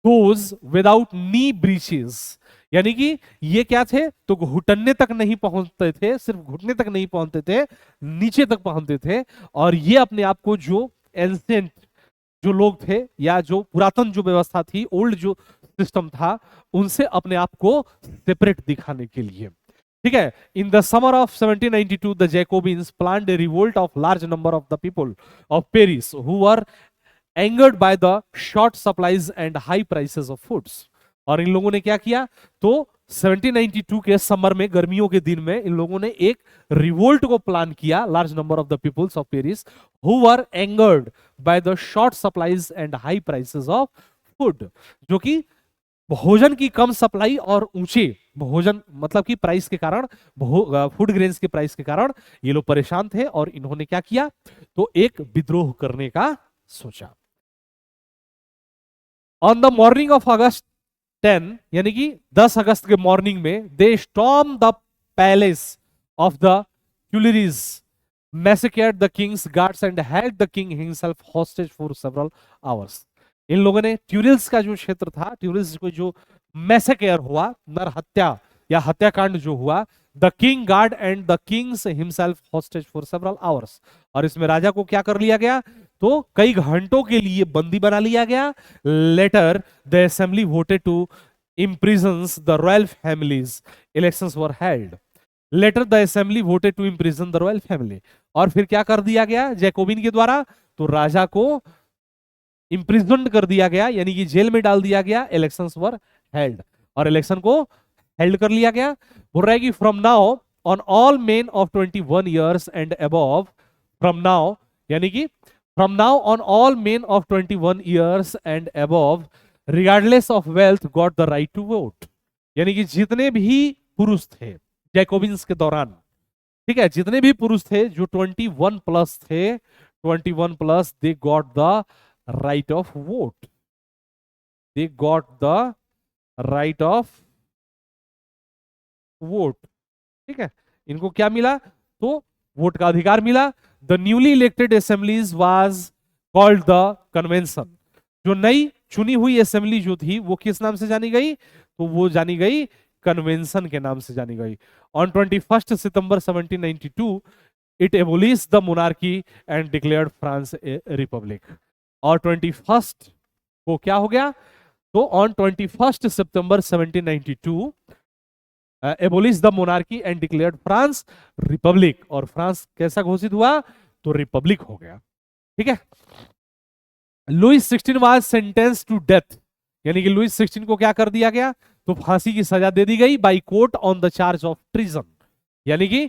those without knee breaches, यानी कि ये क्या थे, तो घुटने तक नहीं पहुंचते थे, सिर्फ घुटने तक नहीं पहुंचते थे, नीचे तक पहुंचते थे। और ये अपने आप को जो एंशिएंट जो लोग थे या जो पुरातन जो व्यवस्था थी, ओल्ड जो सिस्टम था, उनसे अपने आप को सेपरेट दिखाने के लिए। ठीक है, in the summer of 1792 the Jacobins planned A revolt of large number of the people of Paris who were angered by the short supplies and high prices of foods. और इन लोगों ने क्या किया, तो 1792 के समर में, गर्मियों के दिन में, इन लोगों ने एक रिवोल्ट को प्लान किया। Large number of the peoples of Paris who were angered by the short supplies and high prices of food, जो कि भोजन की कम सप्लाई और ऊंचे भोजन मतलब कि प्राइस के कारण, फूड ग्रेन्स के प्राइस के कारण ये लोग परेशान थे। और इन्होंने क्या किया, तो एक विद्रोह करने का सोचा। On the morning of August 10, यानी कि 10 अगस्त के मॉर्निंग में, they storm the palace of the Tuileries, massacred the king's guards and held the king himself hostage for several hours. इन लोगों ने ट्यूरिल्स का जो क्षेत्र था, ट्यूरिल्स को जो मैसेकेयर हुआ, नर हत्या या हत्याकांड जो हुआ, the king guard and the Kings himself hostage for several hours. और इसमें राजा को क्या कर लिया गया, तो कई घंटों के लिए बंदी बना लिया गया। Later the assembly voted to imprisons the royal families, elections were held. Later the assembly voted to imprison the royal family. और फिर क्या कर दिया गया जैकोबिन के द्वारा, तो राजा को इम्प्रिजन कर दिया गया, यानी कि जेल में डाल दिया गया। इलेक्शंस वर हेल्ड, और इलेक्शन को हेल्ड कर लिया गया। बोल रहा है कि from now on all men of 21 years and above, from now यानी कि from now on all men of 21 years and above regardless of wealth got the right to vote. यानी कि जितने भी पुरुष थे जैकोबिन्स के दौरान, ठीक है, जितने भी पुरुष थे जो 21 प्लस थे, 21 plus, they got the right of vote, they got the right of vote. ठीक है, इनको क्या मिला, तो वोट का अधिकार मिला। The newly elected assemblies was called the convention. जो नई चुनी हुई असेंबली जो थी वो किस नाम से जानी गई, तो वो जानी गई कन्वेंशन के नाम से जानी गई। On 21 September 1792 it abolish the monarchy and declared France a republic. और 21 को क्या हो गया, तो on 21 September 1792 abolish the monarchy and declared France republic. और फ्रांस कैसा घोषित हुआ, तो रिपब्लिक हो गया। ठीक है, Louis 16 was sentence to death. यानी कि लुइस 16 को क्या कर दिया गया, तो फांसी की सजा दे दी गई by court on the charge of treason. यानी कि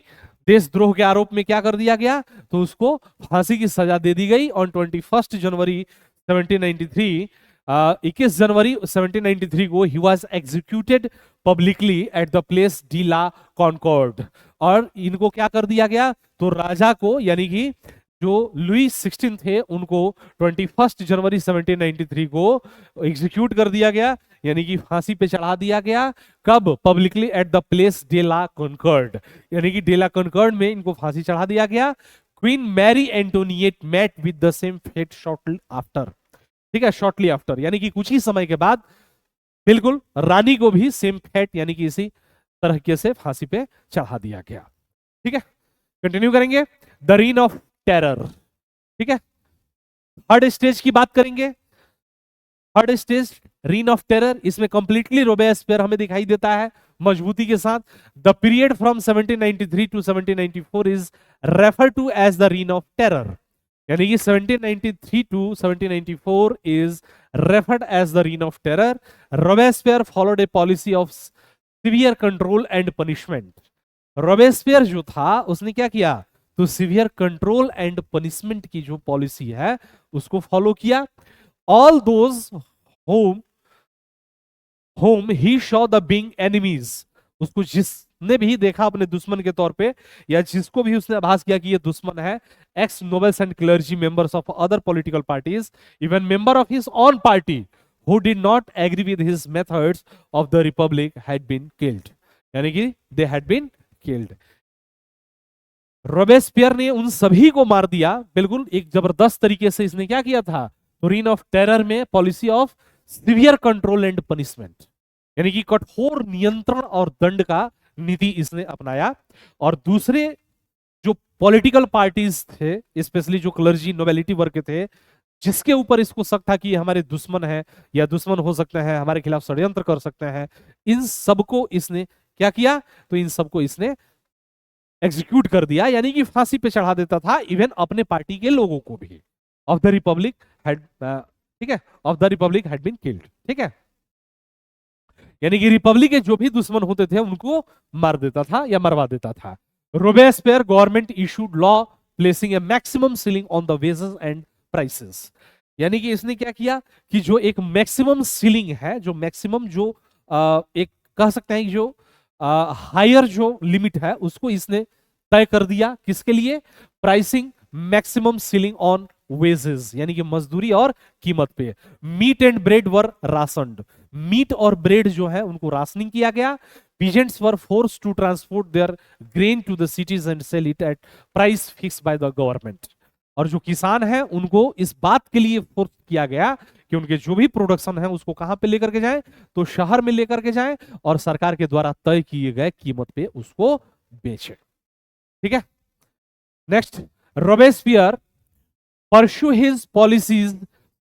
देशद्रोह के आरोप में क्या कर दिया गया, तो उसको फांसी की सजा दे दी गई। ऑन 21 जनवरी 1793, 21 जनवरी 1793 को ही was executed publicly at the place de la Concorde. और इनको क्या कर दिया गया, तो राजा को, यानी कि जो लुई 16 थे उनको 21 जनवरी 1793 को एग्जीक्यूट कर दिया गया, यानी कि फांसी पे चढ़ा दिया गया। कब, publicly at the place de la Concorde, यानी कि डे ला कॉनकॉर्ड में इनको फांसी चढ़ा दिया गया। Queen Marie Antoinette met with the same fate shortly after. ठीक है, शॉर्टली आफ्टर यानी कि कुछ ही समय के बाद बिल्कुल रानी को भी सेम फेट यानी कि इसी तरह से फांसी पे चढ़ा दिया गया। ठीक है, कंटिन्यू करेंगे। The reign of terror. ठीक है, थर्ड स्टेज की बात करेंगे। Third stage reign of terror, इसमें कंप्लीटली रोबेस्पियर हमें दिखाई देता है मजबूती के साथ। The period from 1793 to 1794 is refer to as the reign of terror. यानी कि 1793 to 1794 is referred as the reign of terror. Robespierre followed a policy of severe control and punishment. Robespierre जो था उसने क्या किया, तो सिवियर कंट्रोल एंड पनिशमेंट की जो पॉलिसी है उसको फॉलो किया। All those home he Shaw the being enemies, उसको जिसने भी देखा अपने दुश्मन के तौर पे, या जिसको भी उसने आभास किया कि ये दुश्मन है, x nobles and clergy members of other political parties, even member of his own party who did not agree with his methods of the republic had been killed। यानी कि they had been killed। Robespierre ने उन सभी को मार दिया। बिल्कुल एक जबरदस्त तरीके से इसने क्या किया था, तो रीन ऑफ टेरर में policy of severe control and punishment, यानी कि कठोर नियंत्रण और दंड का नीति इसने अपनाया। और दूसरे जो पॉलिटिकल पार्टीज थे, स्पेशली जो क्लर्जी नोबेलिटी वर्ग के थे, जिसके ऊपर इसको शक था कि हमारे दुश्मन है या दुश्मन हो सकते हैं, हमारे खिलाफ षड्यंत्र कर सकते हैं, इन सबको इसने क्या किया, तो इन सबको इसने एग्जीक्यूट कर दिया, यानी कि फांसी पे चढ़ा देता था। इवन अपने पार्टी के लोगों को भी। ऑफ द रिपब्लिक had ठीक है, of the republic had been killed, ठीक है। यानी कि रिपब्लिक के जो भी दुश्मन होते थे उनको मार देता था या मरवा देता था। Robespierre government issued law placing A maximum ceiling on the wages and prices. यानी कि इसने क्या किया कि जो एक मैक्सिमम सीलिंग है, जो मैक्सिमम जो एक कह सकते हैं कि जो हायर जो लिमिट है उसको इसने तय कर दिया। किसके लिए? Pricing maximum ceiling on wages, यानी कि मजदूरी और कीमत पे। Meat and bread were rationed, meat और ब्रेड जो है उनको राशनिंग किया गया। Peasants were forced to transport their grain to the cities and sell it at price fixed by the government. और जो किसान हैं उनको इस बात के लिए फोर्स किया गया कि उनके जो भी प्रोडक्शन है उसको कहां पे लेकर के जाएं, तो शहर में लेकर के जाएं और सरकार के द्वारा तय किए गए कीमत पे उसको बेचें, ठीक है। Next, Robespierre pursue his policies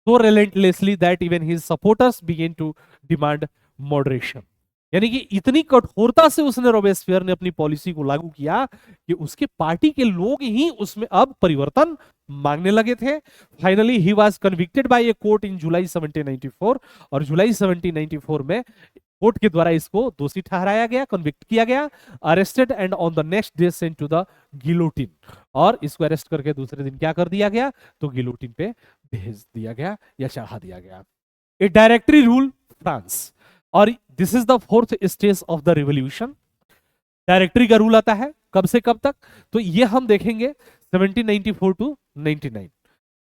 so relentlessly that even his supporters began to demand moderation। यानी कि इतनी कठोरता से उसने रोबेस्पियर ने अपनी पॉलिसी को लागू किया कि उसके पार्टी के लोग ही उसमें अब परिवर्तन मांगने लगे थे। Finally he was convicted by a court in July 1794, और जुलाई 1794 में कोर्ट के द्वारा इसको दोषी ठहराया गया, कन्विक्ट किया गया। Arrested and on the next day sent to the guillotine, और इसको अरेस्ट करके दूसरे दिन क्या कर दिया गया, तो गिलोटिन पे भेज दिया गया या चढ़ा दिया गया। ए डायरेक्टरी रूल फ्रांस, और this is the fourth stage of the revolution. Directory का रूल आता है कब से कब तक, तो ये हम देखेंगे 1794 टू 99,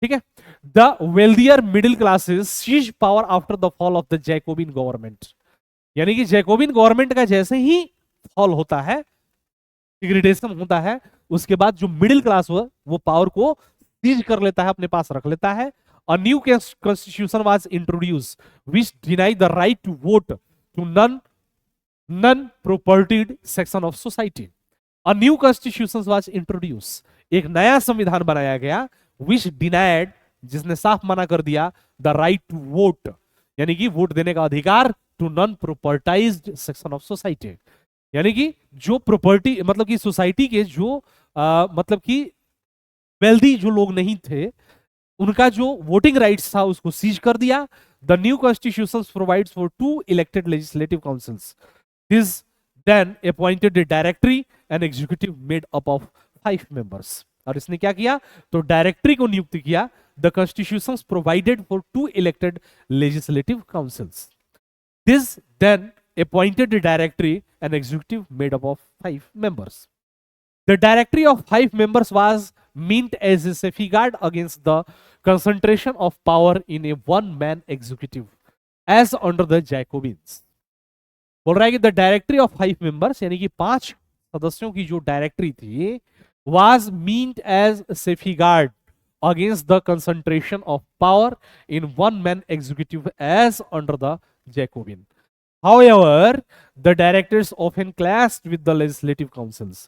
ठीक है। The wealthier middle classes seize power after the fall of the Jacobin government. यानी कि जैकोबिन गवर्नमेंट का जैसे ही फॉल होता है, डिग्रेडेशन होता है, उसके बाद जो मिडिल क्लास हो वो पावर को सीज कर लेता है, अपने पास रख लेता है। A new constitution was introduced which denied the right to vote to non-propertied section of society. A new constitution was introduced, एक नया संविधान बनाया गया, which denied, जिसने साफ मना कर दिया, the right to vote, यानी कि वोट देने का अधिकार, to non-propertized section of society, यानी कि जो प्रॉपर्टी मतलब कि सोसाइटी के जो मतलब कि वेल्दी जो लोग नहीं थे उनका जो वोटिंग राइट्स था उसको सीज कर दिया। The new constitution provides for 2 elected legislative councils, this then appointed a directory and executive made up of 5 members. और इसने क्या किया, तो डायरेक्टरी को नियुक्त किया। The constitution provided for 2 elected legislative councils, this then appointed a directory and executive made up of 5 members. The directory of 5 members was meant as a safeguard against the concentration of power in a one-man executive as under the Jacobins. बोल रहा है कि the directory of 5 members यानी कि 5 सदस्यों की जो directory थी was meant as safeguard against the concentration of power in one-man executive as under the Jacobin. However, the directors often clashed with the legislative councils,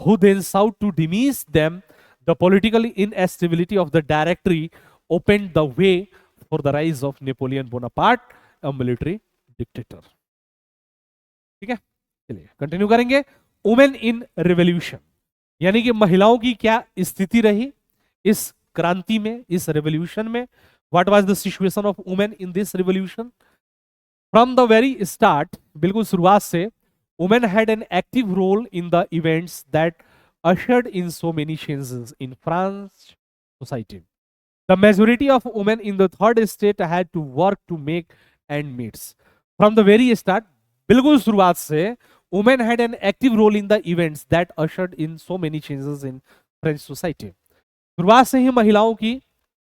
who then sought to diminish them. The political instability of the directory opened the way for the rise of Napoleon Bonaparte, a military dictator. ठीक है, चलिए continue करेंगे। Women in revolution, यानी कि महिलाओं की क्या स्थिति रही इस क्रांति में, इस रिवॉल्यूशन में। What was the situation of women in this revolution? From the very start, बिल्कुल शुरुआत से, women had an active role in the events that ushered in so many changes in French society. The majority of women in the third estate had to work to make ends meet. From the very start, बिल्कुल शुरुआत से, women had an active role in the events that ushered in so many changes in French society. शुरुआत से ही महिलाओं की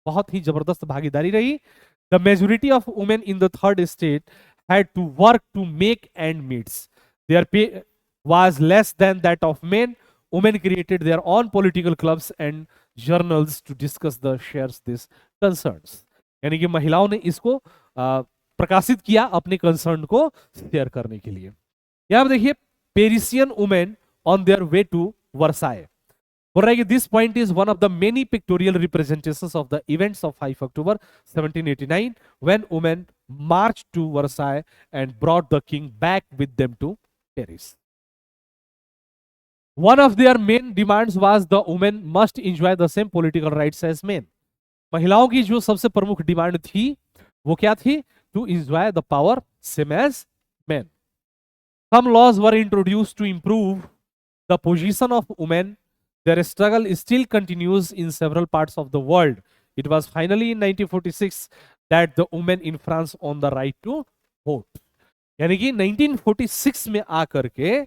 बहुत ही जबरदस्त भागीदारी रही। The majority of women in the third estate had to work to make ends meet. Their pay was less than that of men. Women created their own political clubs and journals to discuss the shares these concerns. यानी कि महिलाओं ने इसको प्रकाशित किया अपने concern को share करने के लिए। यहाँ पर देखिए, Parisian women on their way to Versailles. बोल रहा है कि this point is one of the many pictorial representations of the events of 5 October 1789 when women march to Versailles and brought the king back with them to Paris. One of their main demands was the women must enjoy the same political rights as men. महिलाओं की जो सबसे प्रमुख demand थी वो क्या थी? To enjoy the power same as men. Some laws were introduced to improve the position of women. Their struggle still continues in several parts of the world. It was finally in 1946 that the women in France won the right to vote. यानी कि 1946 में आकर के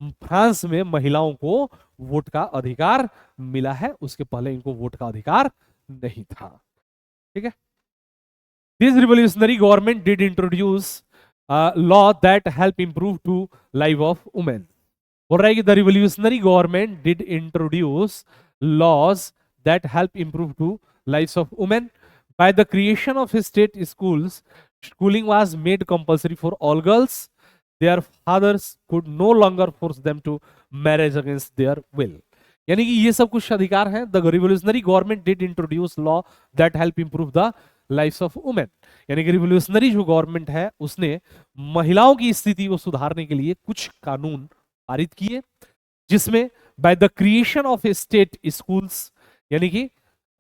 France में महिलाओं को vote का अधिकार मिला है, उसके पहले इनको वोट का अधिकार नहीं था. ठीक है. This revolutionary government did introduce law that help improve to life of women. बोल रहा है कि the revolutionary government did introduce laws that help improve to lives of women. By the creation of state schools, schooling was made compulsory for all girls. Their fathers could no longer force them to marriage against their will. यानी कि ये सब कुछ अधिकार हैं. The revolutionary government did introduce law that help improve the lifes of women. यानी कि revolutionary जो गवर्नमेंट है उसने महिलाओं की स्थिति को सुधारने के लिए कुछ कानून पारित किए, जिसमें by the creation of state schools, यानी कि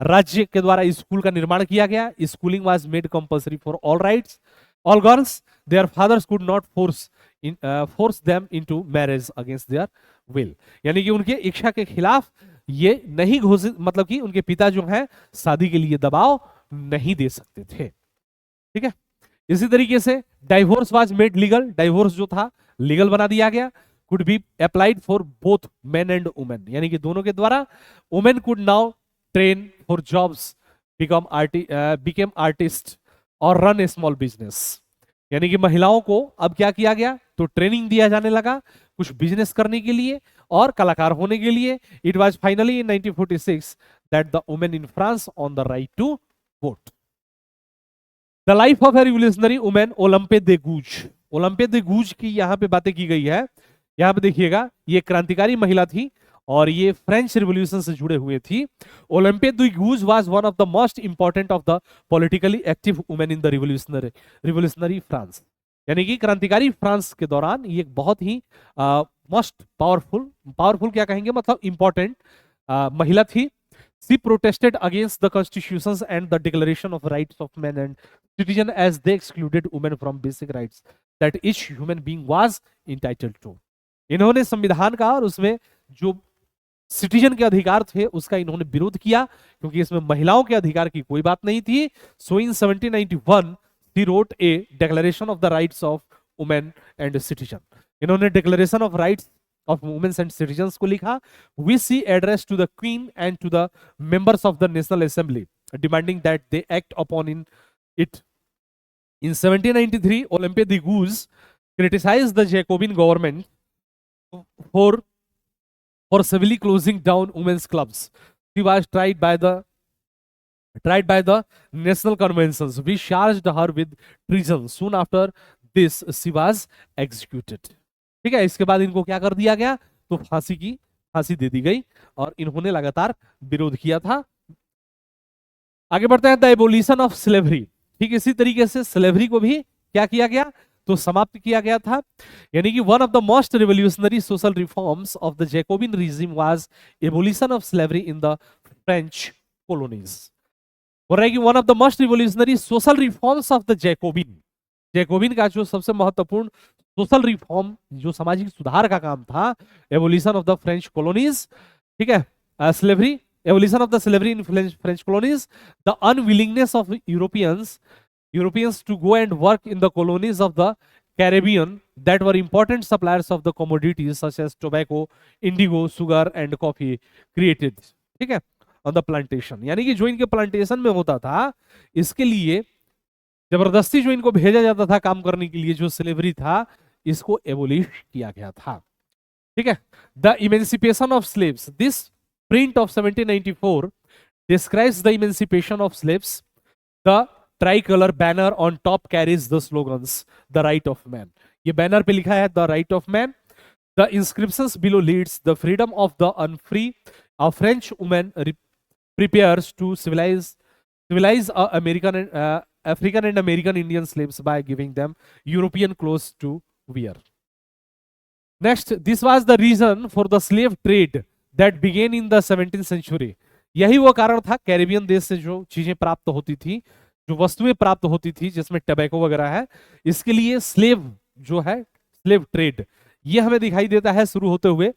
राज्य के द्वारा स्कूल का निर्माण किया गया. Schooling was made compulsory for all rights, all girls. Their fathers could not force them into marriage against their will. यानी कि उनके इच्छा के खिलाफ ये नहीं घोषित, मतलब कि उनके पिता जो है शादी के लिए दबाव नहीं दे सकते थे. ठीक है. इसी तरीके से divorce was made legal. Divorce जो था लीगल बना दिया गया. Could be applied for both men and women, यानी कि दोनों के द्वारा. Women could now train for jobs, became artist और रन ए स्मॉल बिजनेस. यानी कि महिलाओं को अब क्या किया गया? तो ट्रेनिंग दिया जाने लगा कुछ बिजनेस करने के लिए और कलाकार होने के लिए. It was finally in 1946 that the women in France on the right to vote. The life of a revolutionary woman, Olympe de Gouges. Olympe de Gouges की यहां पे बातें की गई है. यहां पे देखिएगा, ये क्रांतिकारी महिला थी और ये फ्रेंच रिवॉल्यूशन से जुड़े हुए थी. Olympe de Gouges was one of the most important of the politically active women in the revolutionary France. यानी कि क्रांतिकारी फ्रांस के दौरान ये एक बहुत ही मोस्ट पावरफुल क्या कहेंगे, मतलब इंपॉर्टेंट महिला थी. She protested against the constitutions and the declaration of rights of men and citizens as they excluded women from basic rights that each human being was entitled to. इन्होंने संविधान का और उसमें जो सिटीजन के अधिकार थे उसका इन्होंने विरोध किया, क्योंकि इसमें महिलाओं के अधिकार की कोई बात नहीं थी. So in 1791 she wrote a declaration of the rights of women and citizen. इन्होंने declaration of rights of women and citizens को लिखा, which she addressed to the queen and to the members of the National Assembly, demanding that they act upon it. In 1793, Olympe de Gouges criticized the Jacobin government for severely closing down women's clubs. She was tried by the national conventions, which charged her with treason. Soon after this, she was executed. ठीक है. इसके बाद इनको क्या कर दिया गया? तो फांसी दे दी गई और इन्होंने लगातार विरोध किया था. आगे बढ़ते हैं. The abolition of slavery. ठीक, इसी तरीके से स्लेवरी को भी क्या किया गया? तो समाप्त किया गया था. यानी कि one of the most revolutionary social reforms of the Jacobian regime was abolition of slavery in the French colonies. बोल रहा है कि one of the most revolutionary social reforms of the Jacobian का जो सबसे महत्वपूर्ण सोशल रिफॉर्म, जो सामाजिक सुधार का काम था, evolution of the French colonies. ठीक है. Slavery, evolution of the slavery in French colonies, the unwillingness of Europeans to go and work in the colonies of the Caribbean that were important suppliers of the commodities such as tobacco, indigo, sugar and coffee created. ठीक है, on the plantation. यानी कि जो इनके plantation में होता था, इसके लिए जबरदस्ती जो इनको भेजा जाता था काम करने के लिए, जो स्लेवरी था, इसको एबोलिश किया गया था. ठीक है. The emancipation of slaves. This print of 1794 describes the emancipation of slaves. The tricolor banner on top carries the slogans the right of man. ये बैनर पे लिखा है the right of man. The inscriptions below leads the freedom of the unfree. A French woman prepares to civilize African and American Indian slaves by giving them European clothes to wear. Next, this was the reason for the slave trade that began in the 17th century. यही वो कारण था Caribbean देश से जो चीजें प्राप्त होती थी, जो वस्तुएं प्राप्त होती थी जिसमें टबैको वगैरह है, इसके लिए स्लेव जो है, स्लेव ट्रेड, ये हमें दिखाई देता है शुरू होते हुए।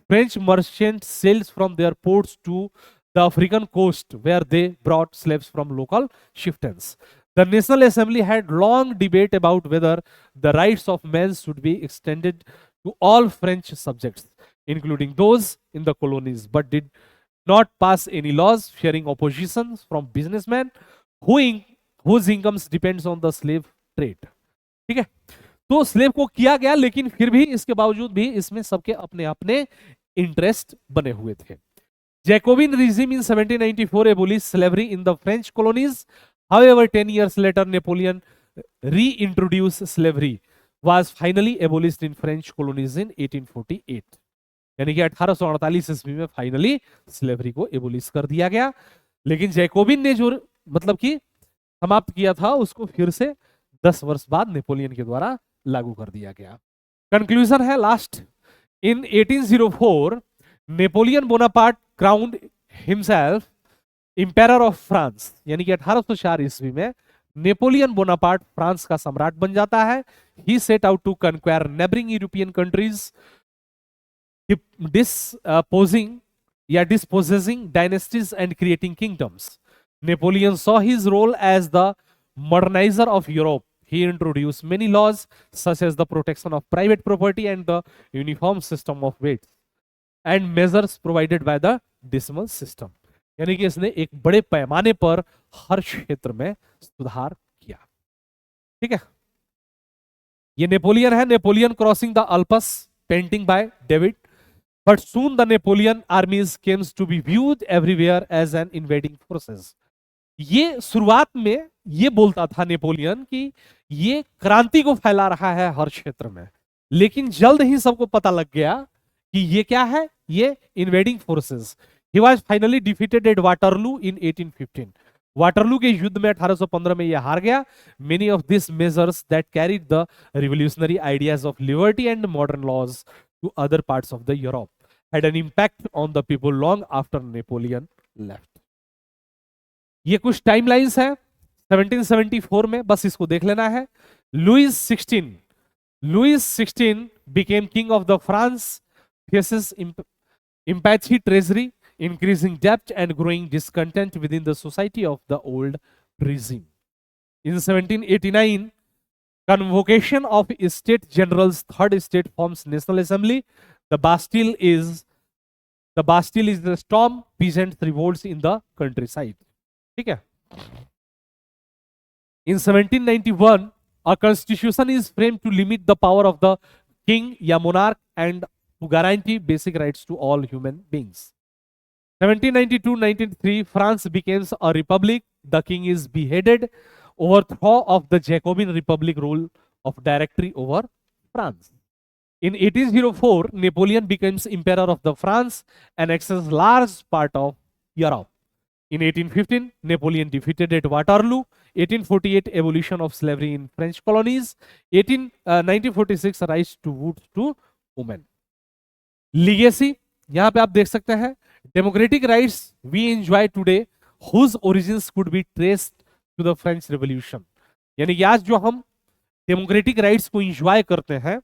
French merchant sails from their ports to the African coast where they brought slaves from local chieftains. The National Assembly had long debate about whether the rights of men should be extended to all French subjects, including those in the colonies, but did not pass any laws fearing opposition from businessmen whose incomes depends on the slave trade. ठीक है, तो slave को किया गया, लेकिन फिर भी इसके बावजूद भी इसमें सबके अपने अपने इंटरेस्ट बने हुए थे। Jacobin regime in 1794 abolished slavery in the French colonies. However, 10 years later, Napoleon reintroduced slavery, was finally abolished in French colonies in 1848. यानी कि 1848 ईस्वी में फाइनली स्लेवरी को एबोलिश कर दिया गया। लेकिन जैकोबिन ने जो मतलब कि समाप्त किया था, उसको फिर से 10 वर्ष बाद नेपोलियन के द्वारा लागू कर दिया गया। कंक्लूजन है last, in 1804 Napoleon Bonaparte crowned himself emperor of France, यानी कि 1804 ईस्वी में नेपोलियन बोनापार्ट फ्रांस का सम्राट बन जाता है। He set out to conquer neighbouring European countries, disposing dispossessing dynasties and creating kingdoms. Napoleon saw his role as the modernizer of Europe. He introduced many laws such as the protection of private property and the uniform system of weights and measures provided by the decimal system. यानी कि इसने एक बड़े पैमाने पर हर क्षेत्र में सुधार किया। ठीक है, ये नेपोलियन है, Napoleon crossing the Alps, painting by David. But soon the Napoleon armies came to be viewed everywhere as an invading forces. ये शुरुआत में ये बोलता था नेपोलियन कि ये क्रांति को फैला रहा है हर क्षेत्र में, लेकिन जल्द ही सबको पता लग गया कि ये क्या है, ये invading forces. He was finally defeated at Waterloo in 1815. Waterloo के युद्ध में 1815 में ये हार गया। Many of these measures that carried the revolutionary ideas of liberty and modern laws to other parts of the Europe had an impact on the people long after Napoleon left. ये कुछ timelines है 1774 में, बस इसको देख लेना है। Louis 16 became king of the France, faces empathy treasury, increasing debt and growing discontent within the society of the old regime. In 1789, convocation of state generals, third state forms National Assembly. The Bastille is the storm, peasant revolts in the countryside. ठीक है। In 1791, a constitution is framed to limit the power of the king या monarch and to guarantee basic rights to all human beings. 1792-93, France becomes a republic. The king is beheaded. Overthrow of the Jacobin Republic rule of directory over France. In 1804, Napoleon becomes emperor of the France and annexes large part of Europe. In 1815, Napoleon defeated at Waterloo. 1848, abolition of slavery in French colonies. 1946, rights to vote to women. Legacy, यहाँ पे आप देख सकते हैं, democratic rights we enjoy today, whose origins could be traced to the French Revolution. यानी कि आज जो हम डेमोक्रेटिक राइट्स को इंजॉय करते हैं,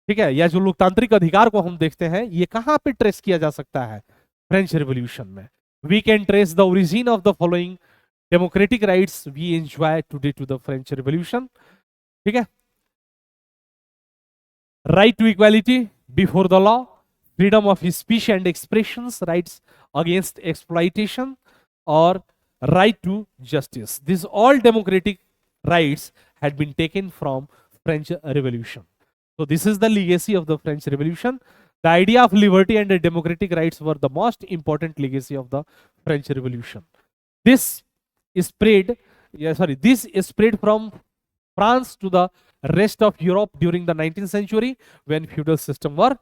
ठीक है, या जो लोकतांत्रिक अधिकार को हम देखते हैं, ये कहां पे ट्रेस किया जा सकता है? फ्रेंच रेवोल्यूशन में। We can trace the origin of the following democratic rights we enjoy today to the French revolution. ठीक है, right to equality before the law, freedom of speech and expressions, rights against exploitation, or right to justice. These all democratic rights had been taken from French Revolution. So this is the legacy of the French Revolution. The idea of liberty and democratic rights were the most important legacy of the French Revolution. This spread from France to the rest of Europe during the 19th century when feudal systems were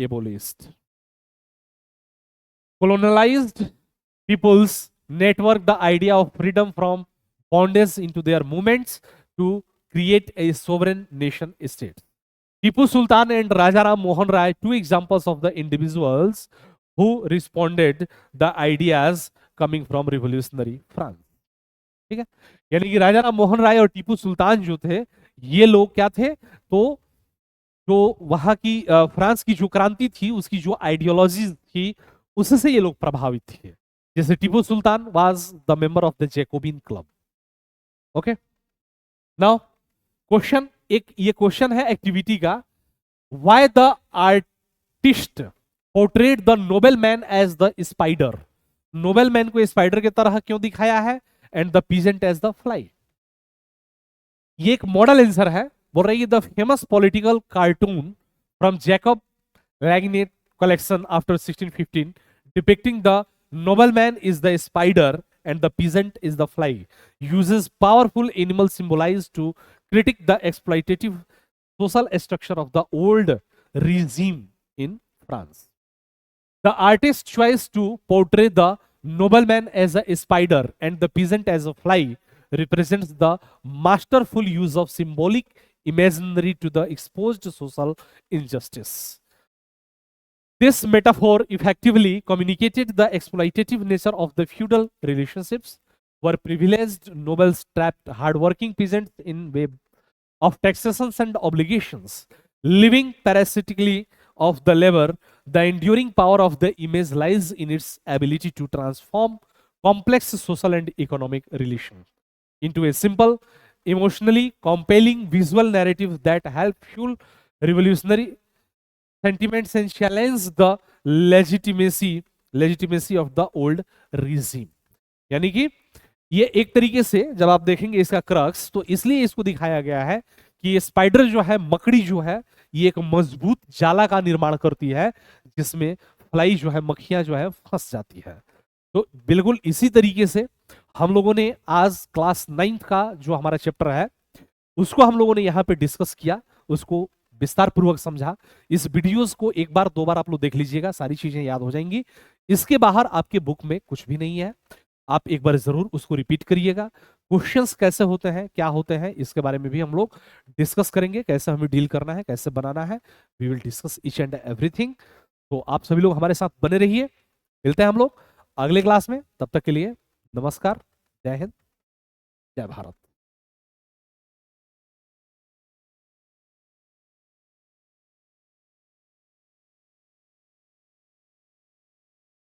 abolished. Colonialized peoples networked the idea of freedom from bondage into their movements to create a sovereign nation state. Tipu Sultan and Rajaram Mohan Rai, two examples of the individuals who responded the ideas coming from revolutionary France. ठीक है, यानी कि राजा राम मोहन राय और टीपू सुल्तान जो थे, ये लोग क्या थे, तो जो वहां की फ्रांस की जो क्रांति थी, उसकी जो आइडियोलॉजी थी, उससे ये लोग प्रभावित थे। जैसे Tipu Sultan was the member of the Jacobin club. Okay, now question, एक ये क्वेश्चन है एक्टिविटी का, why the artist portrait the nobleman as the spider. Nobleman को स्पाइडर की तरह क्यों दिखाया है, and the peasant as the fly. ये एक मॉडल आंसर है, बोल रही है the famous political cartoon from Jacob Lagniet collection after 1615 depicting the nobleman is the spider and the peasant is the fly, uses powerful animals symbolized to critique the exploitative social structure of the old regime in France. The artist's choice to portray the nobleman as a spider and the peasant as a fly represents the masterful use of symbolic imaginary to the exposed social injustice. This metaphor effectively communicated the exploitative nature of the feudal relationships, where privileged nobles trapped hardworking peasants in web of taxations and obligations, living parasitically of the labor. The enduring power of the image lies in its ability to transform complex social and economic relations into a simple, emotionally compelling visual narrative that help fuel revolutionary sentiments and challenge the legitimacy of the old regime। यानी कि ये एक तरीके से जब आप देखेंगे इसका क्रक्स, तो इसलिए इसको दिखाया गया है कि ये स्पाइडर जो है, मकड़ी जो है, ये एक मजबूत जाला का निर्माण करती है जिसमें फ्लाई जो है, मक्खियां जो है फंस जाती है। तो बिल्कुल इसी तरीके से हम लोगों ने आज क्लास 9th का जो हमारा चैप्टर है उसको हम लोगों ने यहाँ पे डिस्कस किया, उसको विस्तार पूर्वक समझा। इस वीडियोस को एक बार दो बार आप लोग देख लीजिएगा, सारी चीजें याद हो जाएंगी। इसके बाहर आपके बुक में कुछ भी नहीं है, आप एक बार जरूर उसको रिपीट करिएगा। क्वेश्चंस कैसे होते हैं, क्या होते हैं, इसके बारे में भी हम लोग डिस्कस करेंगे, कैसे हमें डील करना है, कैसे बनाना है। We will discuss each and everything. तो आप सभी लोग हमारे साथ बने रहिए, मिलते हैं हम लोग अगले क्लास में। तब तक के लिए नमस्कार, जय हिंद, जय भारत।